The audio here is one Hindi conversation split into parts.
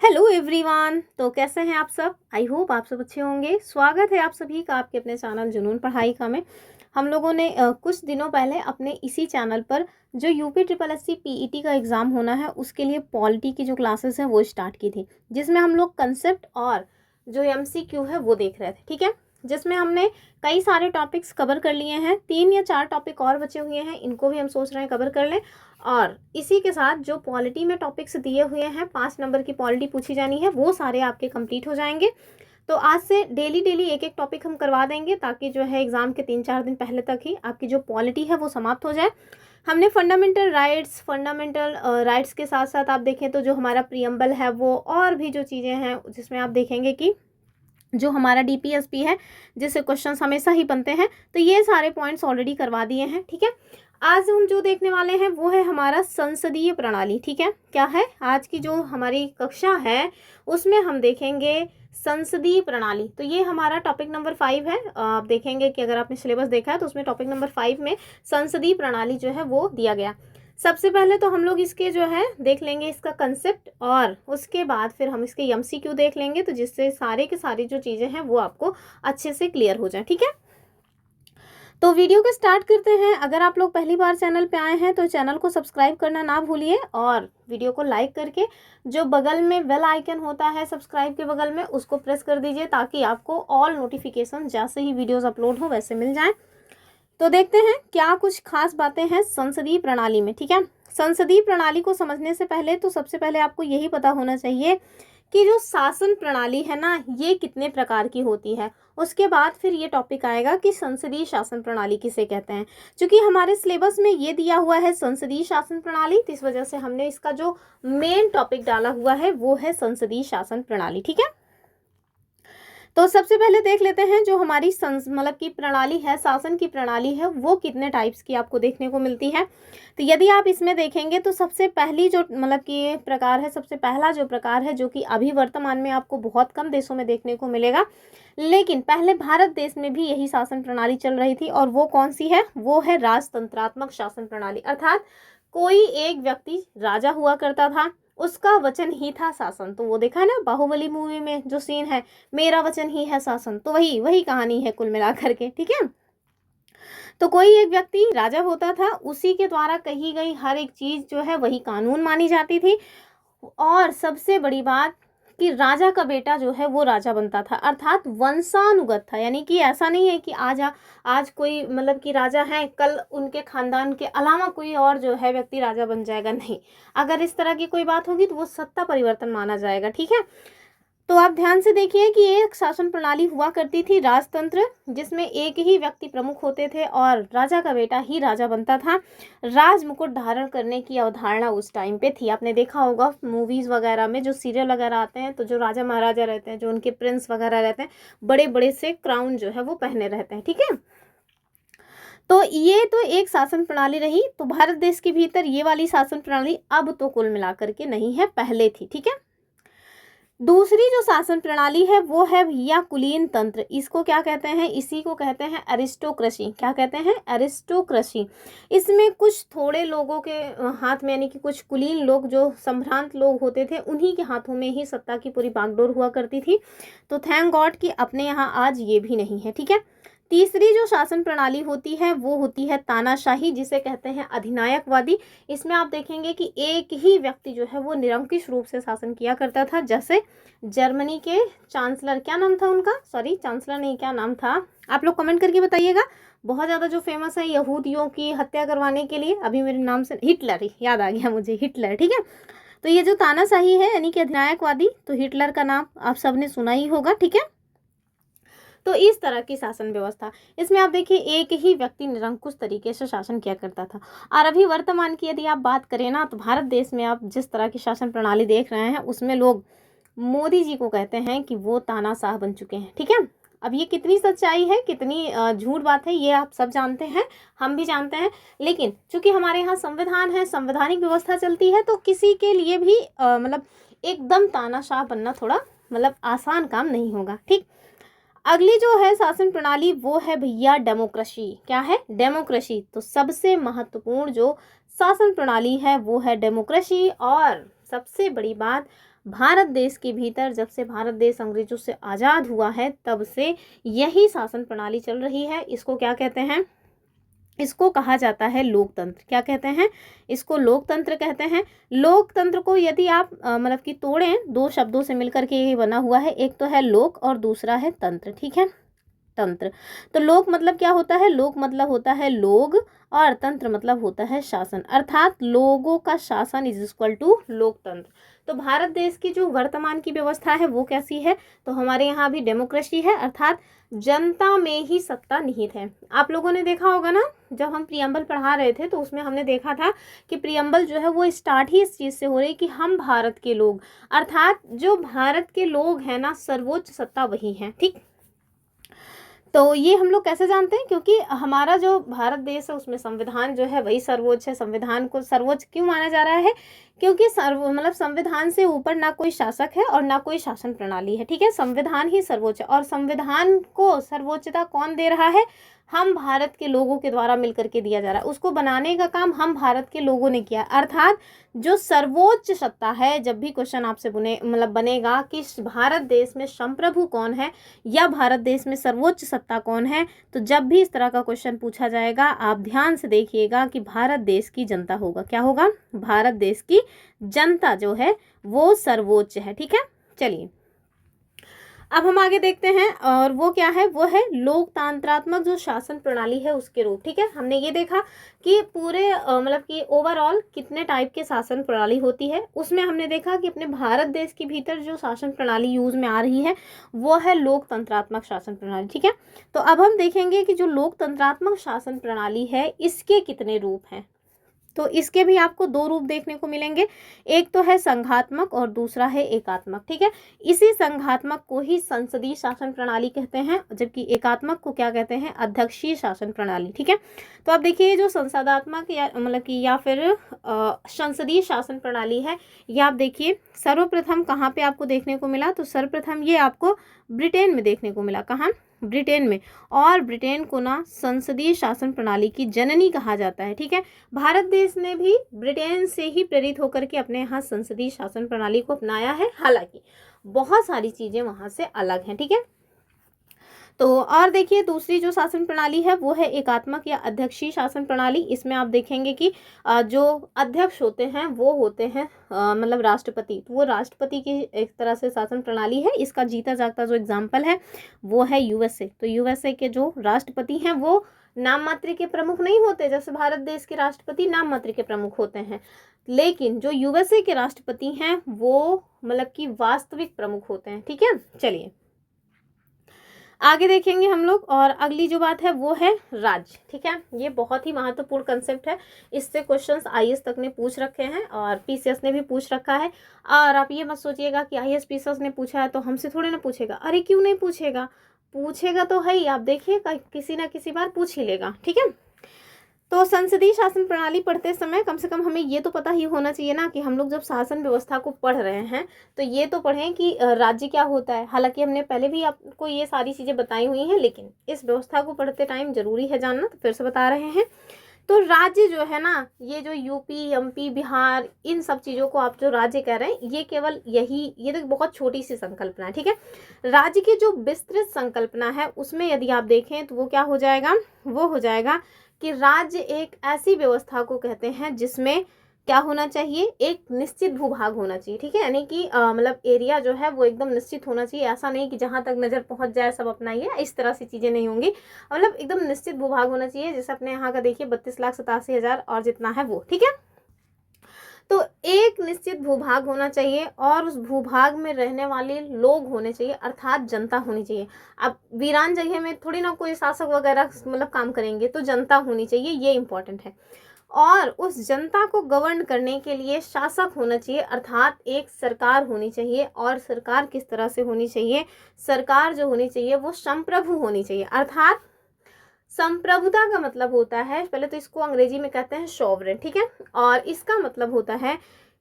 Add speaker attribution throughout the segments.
Speaker 1: Hello everyone. तो कैसे हैं आप सब? आई होप आप सब अच्छे होंगे। स्वागत है आप सभी का आपके अपने चैनल जुनून पढ़ाई का में। हम लोगों ने कुछ दिनों पहले अपने इसी चैनल पर जो यूपी ट्रिपल एससी पीईटी का एग्ज़ाम होना है उसके लिए पॉलिटी की जो क्लासेस हैं वो स्टार्ट की थी, जिसमें हम लोग कंसेप्ट और जो एमसीक्यू है वो देख रहे थे। ठीक है, जिसमें हमने कई सारे टॉपिक्स कवर कर लिए हैं। 3 या 4 टॉपिक और बचे हुए हैं, इनको भी हम सोच रहे हैं कवर कर लें। और इसी के साथ जो पॉलिटी में टॉपिक्स दिए हुए हैं, 5 नंबर की पॉलिटी पूछी जानी है, वो सारे आपके कंप्लीट हो जाएंगे। तो आज से डेली एक एक टॉपिक हम करवा देंगे, ताकि जो है एग्ज़ाम के 3-4 दिन पहले तक ही आपकी जो पॉलिटी है वो समाप्त हो जाए। हमने फंडामेंटल राइट्स के साथ साथ आप देखें तो जो हमारा प्रियम्बल है वो, और भी जो चीज़ें हैं जिसमें आप देखेंगे कि जो हमारा डीपीएसपी है, जिससे क्वेश्चंस हमेशा ही बनते हैं, तो ये सारे पॉइंट्स ऑलरेडी करवा दिए हैं। ठीक है, आज हम जो देखने वाले हैं वो है हमारा संसदीय प्रणाली। ठीक है, क्या है आज की जो हमारी कक्षा है उसमें हम देखेंगे संसदीय प्रणाली। तो ये हमारा टॉपिक नंबर 5 है। आप देखेंगे कि अगर आपने सिलेबस देखा है तो उसमें टॉपिक नंबर 5 में संसदीय प्रणाली जो है वो दिया गया। सबसे पहले तो हम लोग इसके जो है देख लेंगे इसका कंसेप्ट, और उसके बाद फिर हम इसके एमसीक्यू देख लेंगे, तो जिससे सारे के सारी जो चीज़ें हैं वो आपको अच्छे से क्लियर हो जाए। ठीक है, तो वीडियो को स्टार्ट करते हैं। अगर आप लोग पहली बार चैनल पे आए हैं तो चैनल को सब्सक्राइब करना ना भूलिए, और वीडियो को लाइक करके जो बगल में बेल आइकन होता है सब्सक्राइब के बगल में, उसको प्रेस कर दीजिए, ताकि आपको ऑल नोटिफिकेशन जैसे ही वीडियोस अपलोड हो वैसे मिल जाएं। तो देखते हैं क्या कुछ खास बातें हैं संसदीय प्रणाली में। ठीक है, संसदीय प्रणाली को समझने से पहले तो सबसे पहले आपको यही पता होना चाहिए कि जो शासन प्रणाली है ना, ये कितने प्रकार की होती है। उसके बाद फिर ये टॉपिक आएगा कि संसदीय शासन प्रणाली किसे कहते हैं। क्योंकि हमारे सिलेबस में ये दिया हुआ है संसदीय शासन प्रणाली, तो इस वजह से हमने इसका जो मेन टॉपिक डाला हुआ है वो है संसदीय शासन प्रणाली। ठीक है, तो सबसे पहले देख लेते हैं जो हमारी मतलब की प्रणाली है, शासन की प्रणाली है, वो कितने टाइप्स की आपको देखने को मिलती है। तो यदि आप इसमें देखेंगे तो सबसे पहली जो मतलब की प्रकार है, सबसे पहला जो प्रकार है, जो कि अभी वर्तमान में आपको बहुत कम देशों में देखने को मिलेगा, लेकिन पहले भारत देश में भी यही शासन प्रणाली चल रही थी, और वो कौन सी है? वो है राजतंत्रात्मक शासन प्रणाली। अर्थात कोई एक व्यक्ति राजा हुआ करता था, उसका वचन ही था शासन। तो वो देखा है ना बाहुबली मूवी में जो सीन है, मेरा वचन ही है शासन, तो वही वही कहानी है कुल मिलाकर के। ठीक है, तो कोई एक व्यक्ति राजा होता था, उसी के द्वारा कही गई हर एक चीज जो है वही कानून मानी जाती थी। और सबसे बड़ी बात कि राजा का बेटा जो है वो राजा बनता था, अर्थात वंशानुगत था। यानी कि ऐसा नहीं है कि आज कोई मतलब कि राजा है, कल उनके खानदान के अलावा कोई और जो है व्यक्ति राजा बन जाएगा, नहीं। अगर इस तरह की कोई बात होगी तो वो सत्ता परिवर्तन माना जाएगा। ठीक है, तो आप ध्यान से देखिए कि एक शासन प्रणाली हुआ करती थी राजतंत्र, जिसमें एक ही व्यक्ति प्रमुख होते थे और राजा का बेटा ही राजा बनता था। राज मुकुट धारण करने की अवधारणा उस टाइम पे थी। आपने देखा होगा मूवीज वगैरह में जो सीरियल वगैरह आते हैं, तो जो राजा महाराजा रहते हैं, जो उनके प्रिंस वगैरह रहते हैं, बड़े बड़े से क्राउन जो है वो पहने रहते हैं। ठीक है, तो ये तो एक शासन प्रणाली रही। तो भारत देश के भीतर ये वाली शासन प्रणाली अब तो कुल मिलाकर के नहीं है, पहले थी। ठीक है, दूसरी जो शासन प्रणाली है वो है भैया कुलीन तंत्र। इसको क्या कहते हैं? इसी को कहते हैं अरिस्टोक्रेसी। क्या कहते हैं? अरिस्टोक्रेसी। इसमें कुछ थोड़े लोगों के हाथ में, यानी कि कुछ कुलीन लोग जो संभ्रांत लोग होते थे, उन्हीं के हाथों में ही सत्ता की पूरी बागडोर हुआ करती थी। तो थैंक गॉड कि अपने यहाँ आज ये भी नहीं है। ठीक है, तीसरी जो शासन प्रणाली होती है वो होती है तानाशाही, जिसे कहते हैं अधिनायकवादी। इसमें आप देखेंगे कि एक ही व्यक्ति जो है वो निरंकुश रूप से शासन किया करता था। जैसे जर्मनी के चांसलर, क्या नाम था उनका? सॉरी, चांसलर नहीं, क्या नाम था? आप लोग कमेंट करके बताइएगा। बहुत ज़्यादा जो फेमस है यहूदियों की हत्या करवाने के लिए, अभी मेरे नाम से हिटलर ही याद आ गया मुझे, हिटलर। ठीक है, तो ये जो तानाशाही है यानी कि अधिनायकवादी, तो हिटलर का नाम आप सबने सुना ही होगा। ठीक है, तो इस तरह की शासन व्यवस्था, इसमें आप देखिए एक ही व्यक्ति निरंकुश तरीके से शासन किया करता था। और अभी वर्तमान की यदि आप बात करें ना, तो भारत देश में आप जिस तरह की शासन प्रणाली देख रहे हैं, उसमें लोग मोदी जी को कहते हैं कि वो तानाशाह बन चुके हैं। ठीक है, अब ये कितनी सच्चाई है, कितनी झूठ बात है, ये आप सब जानते हैं, हम भी जानते हैं। लेकिन चूंकि हमारे यहाँ संविधान है, संवैधानिक व्यवस्था चलती है, तो किसी के लिए भी मतलब एकदम तानाशाह बनना थोड़ा मतलब आसान काम नहीं होगा। ठीक, अगली जो है शासन प्रणाली वो है भैया डेमोक्रेसी। क्या है? डेमोक्रेसी। तो सबसे महत्वपूर्ण जो शासन प्रणाली है वो है डेमोक्रेसी। और सबसे बड़ी बात, भारत देश के भीतर जब से भारत देश अंग्रेजों से आज़ाद हुआ है तब से यही शासन प्रणाली चल रही है। इसको क्या कहते हैं? इसको कहा जाता है लोकतंत्र। क्या कहते हैं? इसको लोकतंत्र कहते हैं। लोकतंत्र को यदि आप मतलब कि तोड़ें, दो शब्दों से मिलकर के ये बना हुआ है, एक तो है लोक और दूसरा है तंत्र। ठीक है, तंत्र। तो लोक मतलब क्या होता है? लोक मतलब होता है लोग और तंत्र मतलब होता है शासन, अर्थात लोगों का शासन इज इक्वल टू लोकतंत्र। तो भारत देश की जो वर्तमान की व्यवस्था है वो कैसी है? तो हमारे यहाँ भी डेमोक्रेसी है, अर्थात जनता में ही सत्ता निहित है। आप लोगों ने देखा होगा ना, जब हम प्रियम्बल पढ़ा रहे थे तो उसमें हमने देखा था कि प्रियम्बल जो है वो स्टार्ट ही इस चीज़ से हो रही कि हम भारत के लोग, अर्थात जो भारत के लोग हैं ना, सर्वोच्च सत्ता वही है। ठीक, तो ये हम लोग कैसे जानते हैं? क्योंकि हमारा जो भारत देश है उसमें संविधान जो है वही सर्वोच्च है। संविधान को सर्वोच्च क्यों माना जा रहा है? क्योंकि मतलब संविधान से ऊपर ना कोई शासक है और ना कोई शासन प्रणाली है। ठीक है, संविधान ही सर्वोच्च है। और संविधान को सर्वोच्चता कौन दे रहा है? हम भारत के लोगों के द्वारा मिलकर के दिया जा रहा है। उसको बनाने का काम हम भारत के लोगों ने किया, अर्थात जो सर्वोच्च सत्ता है। जब भी क्वेश्चन आपसे बनेगा कि भारत देश में संप्रभु कौन है या भारत देश में सर्वोच्च सत्ता कौन है, तो जब भी इस तरह का क्वेश्चन पूछा जाएगा आप ध्यान से देखिएगा कि भारत देश की जनता होगा। क्या होगा? भारत देश की जनता जो है वो सर्वोच्च है। ठीक है, चलिए अब हम आगे देखते हैं, और वो क्या है? वो है लोकतंत्रात्मक जो शासन प्रणाली है उसके रूप। ठीक है, हमने ये देखा कि पूरे मतलब कि ओवरऑल कितने टाइप के शासन प्रणाली होती है। उसमें हमने देखा कि अपने भारत देश के भीतर जो शासन प्रणाली यूज में आ रही है वो है लोकतंत्रात्मक शासन प्रणाली। ठीक है, तो अब हम देखेंगे कि जो लोकतंत्रात्मक शासन प्रणाली है इसके कितने रूप हैं। तो इसके भी आपको दो रूप देखने को मिलेंगे, एक तो है संघात्मक और दूसरा है एकात्मक। ठीक है, इसी संघात्मक को ही संसदीय शासन प्रणाली कहते हैं, जबकि एकात्मक को क्या कहते हैं? अध्यक्षीय शासन प्रणाली। ठीक है, तो अब देखिए जो संसदात्मक या मतलब कि या फिर संसदीय शासन प्रणाली है, ये आप देखिए सर्वप्रथम कहाँ पे आपको देखने को मिला? तो सर्वप्रथम ये आपको ब्रिटेन में देखने को मिला। कहाँ? ब्रिटेन में। और ब्रिटेन को ना संसदीय शासन प्रणाली की जननी कहा जाता है। ठीक है, भारत देश ने भी ब्रिटेन से ही प्रेरित होकर के अपने यहाँ संसदीय शासन प्रणाली को अपनाया है, हालांकि बहुत सारी चीजें वहां से अलग हैं। ठीक है, तो और देखिए दूसरी जो शासन प्रणाली है वो है एकात्मक या अध्यक्षीय शासन प्रणाली। इसमें आप देखेंगे कि जो अध्यक्ष होते हैं वो होते हैं मतलब राष्ट्रपति। तो वो राष्ट्रपति की एक तरह से शासन प्रणाली है। इसका जीता जागता जो एग्जाम्पल है वो है यूएसए। तो यूएसए के जो राष्ट्रपति हैं वो नाम मात्र के प्रमुख नहीं होते, जैसे भारत देश के राष्ट्रपति नाम मात्र के प्रमुख होते हैं, लेकिन जो यूएसए के राष्ट्रपति हैं वो मतलब कि वास्तविक प्रमुख होते हैं। ठीक है, चलिए आगे देखेंगे हम लोग, और अगली जो बात है वो है राज्य। ठीक है, ये बहुत ही महत्वपूर्ण कंसेप्ट है। इससे क्वेश्चंस आईएएस तक ने पूछ रखे हैं और पीसीएस ने भी पूछ रखा है। और आप ये मत सोचिएगा कि आईएएस पीसीएस ने पूछा है तो हमसे थोड़ी ना पूछेगा। अरे क्यों नहीं पूछेगा, पूछेगा तो है ही, आप देखिएगा किसी ना किसी बार पूछ ही लेगा। ठीक है, तो संसदीय शासन प्रणाली पढ़ते समय कम से कम हमें ये तो पता ही होना चाहिए ना कि हम लोग जब शासन व्यवस्था को पढ़ रहे हैं तो ये तो पढ़ें कि राज्य क्या होता है। हालांकि हमने पहले भी आपको ये सारी चीज़ें बताई हुई हैं, लेकिन इस व्यवस्था को पढ़ते टाइम जरूरी है जानना, तो फिर से बता रहे हैं। तो राज्य जो है ना, ये जो यूपी एमपी बिहार इन सब चीज़ों को आप जो राज्य कह रहे हैं, ये केवल ये तो बहुत छोटी सी संकल्पना है। ठीक है, राज्य की जो विस्तृत संकल्पना है उसमें यदि आप देखें तो वो क्या हो जाएगा? वो हो जाएगा कि राज्य एक ऐसी व्यवस्था को कहते हैं जिसमें क्या होना चाहिए? एक निश्चित भूभाग होना चाहिए। ठीक है, यानी कि मतलब एरिया जो है वो एकदम निश्चित होना चाहिए। ऐसा नहीं कि जहां तक नज़र पहुंच जाए सब अपना ही है, इस तरह से चीज़ें नहीं होंगी। मतलब एकदम निश्चित भूभाग होना चाहिए, जैसे अपने यहाँ का देखिए 32,87,000 और जितना है वो। ठीक है, तो एक निश्चित भूभाग होना चाहिए और उस भूभाग में रहने वाले लोग होने चाहिए, अर्थात जनता होनी चाहिए। अब वीरान जगह में थोड़ी ना कोई शासक वगैरह मतलब काम करेंगे, तो जनता होनी चाहिए, ये इंपॉर्टेंट है। और उस जनता को गवर्न करने के लिए शासक होना चाहिए, अर्थात एक सरकार होनी चाहिए। और सरकार किस तरह से होनी चाहिए? सरकार जो होनी चाहिए वो संप्रभु होनी चाहिए। अर्थात संप्रभुता का मतलब होता है, पहले तो इसको अंग्रेजी में कहते हैं सॉवरेन। ठीक है, और इसका मतलब होता है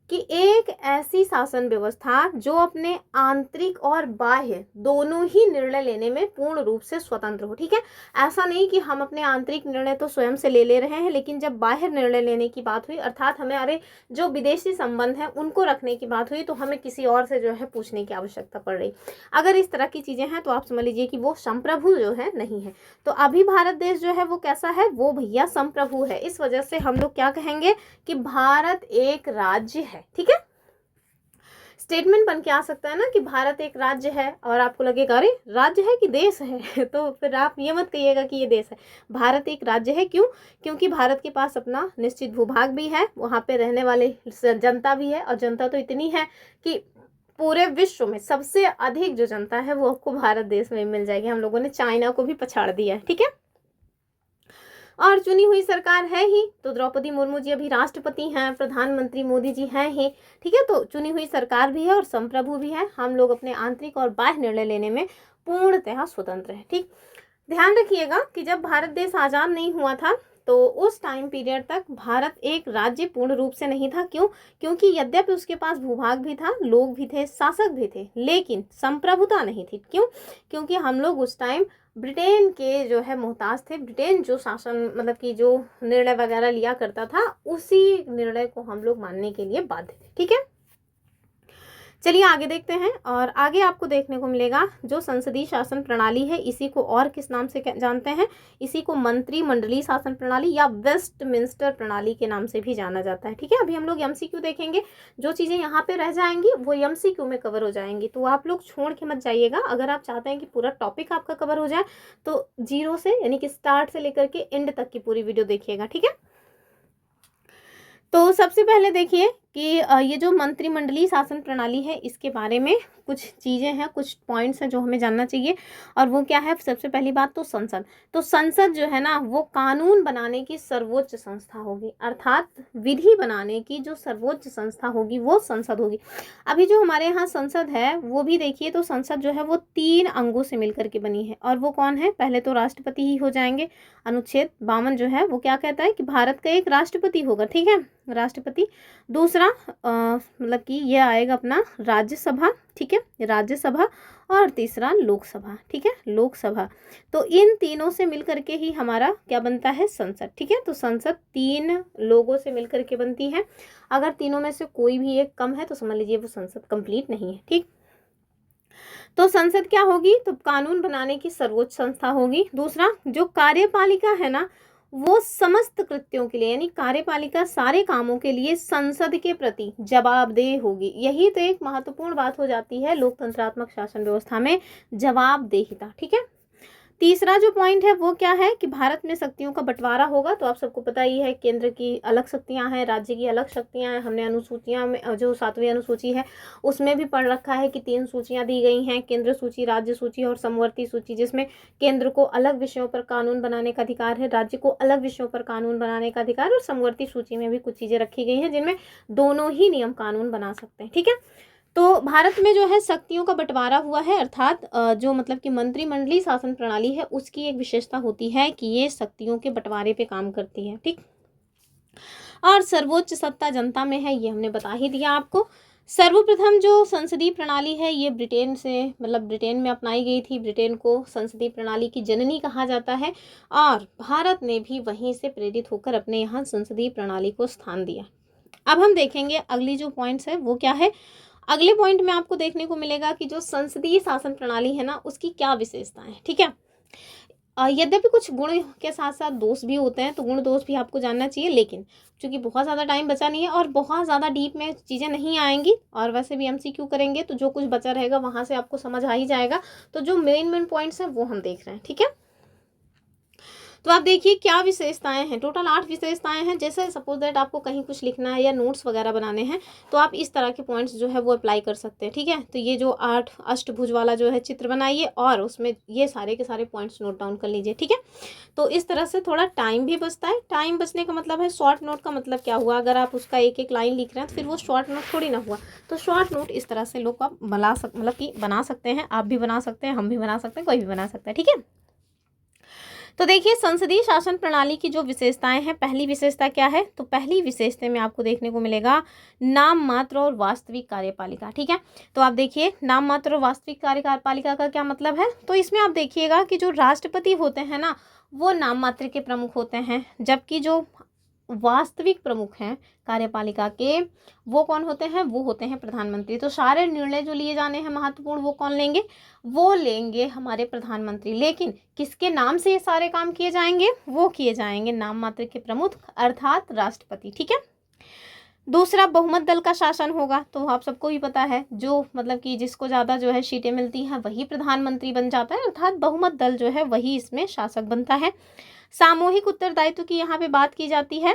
Speaker 1: कि एक ऐसी शासन व्यवस्था जो अपने आंतरिक और बाह्य दोनों ही निर्णय लेने में पूर्ण रूप से स्वतंत्र हो। ठीक है, ऐसा नहीं कि हम अपने आंतरिक निर्णय तो स्वयं से ले रहे हैं, लेकिन जब बाह्य निर्णय लेने की बात हुई, अर्थात हमारे जो विदेशी संबंध हैं उनको रखने की बात हुई, तो हमें किसी और से जो है पूछने की आवश्यकता पड़ रही। अगर इस तरह की चीजें हैं तो आप समझ लीजिए कि वो संप्रभु जो है नहीं है। तो अभी भारत देश जो है वो कैसा है, वो भैया संप्रभु है। इस वजह से हम लोग क्या कहेंगे कि भारत एक राज्य है। ठीक है, स्टेटमेंट बन के आ सकता है ना कि भारत एक राज्य है, और आपको लगेगा अरे राज्य है कि देश है तो फिर आप ये मत कहिएगा कि ये देश है। भारत एक राज्य है, क्यों? क्योंकि भारत के पास अपना निश्चित भूभाग भी है, वहाँ पे रहने वाले जनता भी है, और जनता तो इतनी है कि पूरे विश्व में सबसे अधिक जो जनता है वो आपको भारत देश में मिल जाएगी। हम लोगों ने चाइना को भी पछाड़ दिया है। ठीक है, और चुनी हुई सरकार है ही, तो द्रौपदी मुर्मू जी अभी राष्ट्रपति हैं, प्रधानमंत्री मोदी जी हैं ही। ठीक है, तो चुनी हुई सरकार भी है और संप्रभु भी है। हम लोग अपने आंतरिक और बाह्य निर्णय लेने में पूर्णतः स्वतंत्र है। ठीक, ध्यान रखिएगा कि जब भारत देश आज़ाद नहीं हुआ था तो उस टाइम पीरियड तक भारत एक राज्य पूर्ण रूप से नहीं था। क्यों? क्योंकि यद्यपि उसके पास भूभाग भी था, लोग भी थे, शासक भी थे, लेकिन संप्रभुता नहीं थी। क्यों? क्योंकि हम लोग उस टाइम ब्रिटेन के जो है मोहताज थे। ब्रिटेन जो शासन मतलब कि जो निर्णय वगैरह लिया करता था, उसी निर्णय को हम लोग मानने के लिए बाध्य थे। ठीक है, चलिए आगे देखते हैं। और आगे आपको देखने को मिलेगा जो संसदीय शासन प्रणाली है, इसी को और किस नाम से जानते हैं, इसी को मंत्रिमंडलीय शासन प्रणाली या वेस्टमिंस्टर प्रणाली के नाम से भी जाना जाता है। ठीक है, अभी हम लोग एमसीक्यू देखेंगे, जो चीज़ें यहाँ पे रह जाएंगी वो एमसीक्यू में कवर हो जाएंगी, तो आप लोग छोड़ के मत जाइएगा। अगर आप चाहते हैं कि पूरा टॉपिक आपका कवर हो जाए तो जीरो से यानी कि स्टार्ट से लेकर के एंड तक की पूरी वीडियो देखिएगा। ठीक है, तो सबसे पहले देखिए कि ये जो मंत्रिमंडलीय शासन प्रणाली है, इसके बारे में कुछ चीज़ें हैं, कुछ पॉइंट्स हैं जो हमें जानना चाहिए। और वो क्या है, सबसे पहली बात तो संसद। तो संसद जो है ना, वो कानून बनाने की सर्वोच्च संस्था होगी, अर्थात विधि बनाने की जो सर्वोच्च संस्था होगी वो संसद होगी। अभी जो हमारे यहाँ संसद है वो भी देखिए, तो संसद जो है वो 3 अंगों से मिलकर के बनी है, और वो कौन है? पहले तो राष्ट्रपति ही हो जाएंगे। अनुच्छेद 52 जो है वो क्या कहता है कि भारत का एक राष्ट्रपति होगा। ठीक है, राष्ट्रपति। दूसरा मतलब कि ये आएगा अपना राज्यसभा। ठीक है, राज्यसभा। और तीसरा लोकसभा। ठीक है, लोकसभा। तो इन तीनों से मिलकर के ही हमारा क्या बनता है? संसद। ठीक है, तो संसद 3 लोगों से मिलकर के बनती है। अगर तीनों में से कोई भी एक कम है तो समझ लीजिए वो संसद कंप्लीट नहीं है। ठीक, तो संसद क्या होगी? तो कानून बनाने की सर्वोच्च संस्था होगी। दूसरा, जो कार्यपालिका है ना, वो समस्त कृत्यों के लिए यानी कार्यपालिका सारे कामों के लिए संसद के प्रति जवाबदेह होगी। यही तो एक महत्वपूर्ण बात हो जाती है लोकतंत्रात्मक शासन व्यवस्था में, जवाबदेहिता। ठीक है, तीसरा जो पॉइंट है वो क्या है कि भारत में शक्तियों का बंटवारा होगा। तो आप सबको पता ही है, केंद्र की अलग शक्तियां हैं, राज्य की अलग शक्तियां हैं। हमने अनुसूचियां में जो 7वीं अनुसूची है उसमें भी पढ़ रखा है कि 3 सूचियां दी गई हैं, केंद्र सूची, राज्य सूची और समवर्ती सूची, जिसमें केंद्र को अलग विषयों पर कानून बनाने का अधिकार है, राज्य को अलग विषयों पर कानून बनाने का अधिकार, और समवर्ती सूची में भी कुछ चीज़ें रखी गई हैं जिनमें दोनों ही नियम कानून बना सकते हैं। ठीक है, तो भारत में जो है शक्तियों का बंटवारा हुआ है, अर्थात जो मतलब कि मंत्रिमंडलीय शासन प्रणाली है उसकी एक विशेषता होती है कि ये शक्तियों के बंटवारे पे काम करती है। ठीक, और सर्वोच्च सत्ता जनता में है, ये हमने बता ही दिया आपको। सर्वप्रथम जो संसदीय प्रणाली है ये ब्रिटेन से मतलब ब्रिटेन में अपनाई गई थी। ब्रिटेन को संसदीय प्रणाली की जननी कहा जाता है, और भारत ने भी वहीं से प्रेरित होकर अपने यहाँ संसदीय प्रणाली को स्थान दिया। अब हम देखेंगे अगली जो पॉइंट्स है वो क्या है। अगले पॉइंट में आपको देखने को मिलेगा कि जो संसदीय शासन प्रणाली है ना, उसकी क्या विशेषताएं हैं। ठीक है, यद्यपि कुछ गुण के साथ साथ दोष भी होते हैं, तो गुण दोष भी आपको जानना चाहिए, लेकिन चूंकि बहुत ज़्यादा टाइम बचा नहीं है और बहुत ज़्यादा डीप में चीज़ें नहीं आएंगी, और वैसे भी एमसीक्यू करेंगे तो जो कुछ बचा रहेगा वहाँ से आपको समझ आ ही जाएगा। तो जो मेन पॉइंट्स हैं वो हम देख रहे हैं। ठीक है, तो आप देखिए क्या विशेषताएं हैं। टोटल 8 विशेषताएं हैं। जैसे सपोज दैट आपको कहीं कुछ लिखना है या नोट्स वगैरह बनाने हैं तो आप इस तरह के पॉइंट्स जो है वो अप्लाई कर सकते हैं। ठीक है, तो ये जो 8 अष्टभुज वाला जो है चित्र बनाइए और उसमें ये सारे के सारे पॉइंट्स नोट डाउन कर लीजिए। ठीक है, तो इस तरह से थोड़ा टाइम भी बचता है। टाइम बचने का मतलब है, शॉर्ट नोट का मतलब क्या हुआ, अगर आप उसका एक एक लाइन लिख रहे हैं तो फिर वो शॉर्ट नोट थोड़ी ना हुआ। तो शॉर्ट नोट इस तरह से लोग आप बना सकते हैं। आप भी बना सकते हैं, हम भी बना सकते हैं, कोई भी बना सकता है। ठीक है, तो देखिए संसदीय शासन प्रणाली की जो विशेषताएं हैं, पहली विशेषता क्या है, तो पहली विशेषता में आपको देखने को मिलेगा नाम मात्र और वास्तविक कार्यपालिका। ठीक है, तो आप देखिए नाम मात्र और वास्तविक कार्यपालिका का क्या मतलब है, तो इसमें आप देखिएगा कि जो राष्ट्रपति होते हैं ना वो नाम मात्र के प्रमुख होते हैं, जबकि जो वास्तविक प्रमुख हैं कार्यपालिका के वो कौन होते हैं, वो होते हैं प्रधानमंत्री। तो सारे निर्णय जो लिए जाने हैं महत्वपूर्ण वो कौन लेंगे, वो लेंगे हमारे प्रधानमंत्री। लेकिन किसके नाम से ये सारे काम किए जाएंगे, वो किए जाएंगे नाम मात्र के प्रमुख अर्थात राष्ट्रपति। ठीक है, दूसरा बहुमत दल का शासन होगा। तो आप सबको भी पता है जो मतलब कि जिसको ज़्यादा जो है सीटें मिलती हैं वही प्रधानमंत्री बन जाता है, अर्थात बहुमत दल जो है वही इसमें शासक बनता है। सामूहिक उत्तरदायित्व की यहाँ पे बात की जाती है।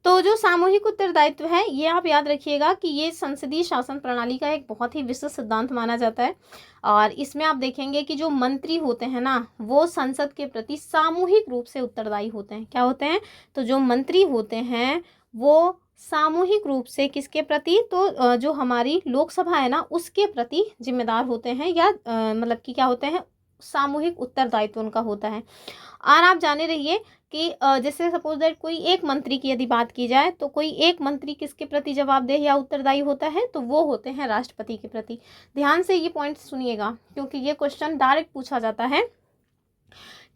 Speaker 1: तो जो सामूहिक उत्तरदायित्व है ये आप याद रखिएगा कि ये संसदीय शासन प्रणाली का एक बहुत ही विशिष्ट सिद्धांत माना जाता है। और इसमें आप देखेंगे कि जो मंत्री होते हैं ना वो संसद के प्रति सामूहिक रूप से उत्तरदायी होते हैं। क्या होते हैं, तो जो मंत्री होते हैं वो सामूहिक रूप से किसके प्रति, तो जो हमारी लोकसभा है ना उसके प्रति जिम्मेदार होते हैं, या मतलब कि क्या होते हैं, सामूहिक उत्तरदायित्व उनका होता है। और आप जाने रहिए कि जैसे सपोज दैट कोई एक मंत्री की यदि बात की जाए तो कोई एक मंत्री किसके प्रति जवाबदेह या उत्तरदायी होता है, तो वो होते हैं राष्ट्रपति के प्रति। ध्यान से ये पॉइंट सुनिएगा क्योंकि ये क्वेश्चन डायरेक्ट पूछा जाता है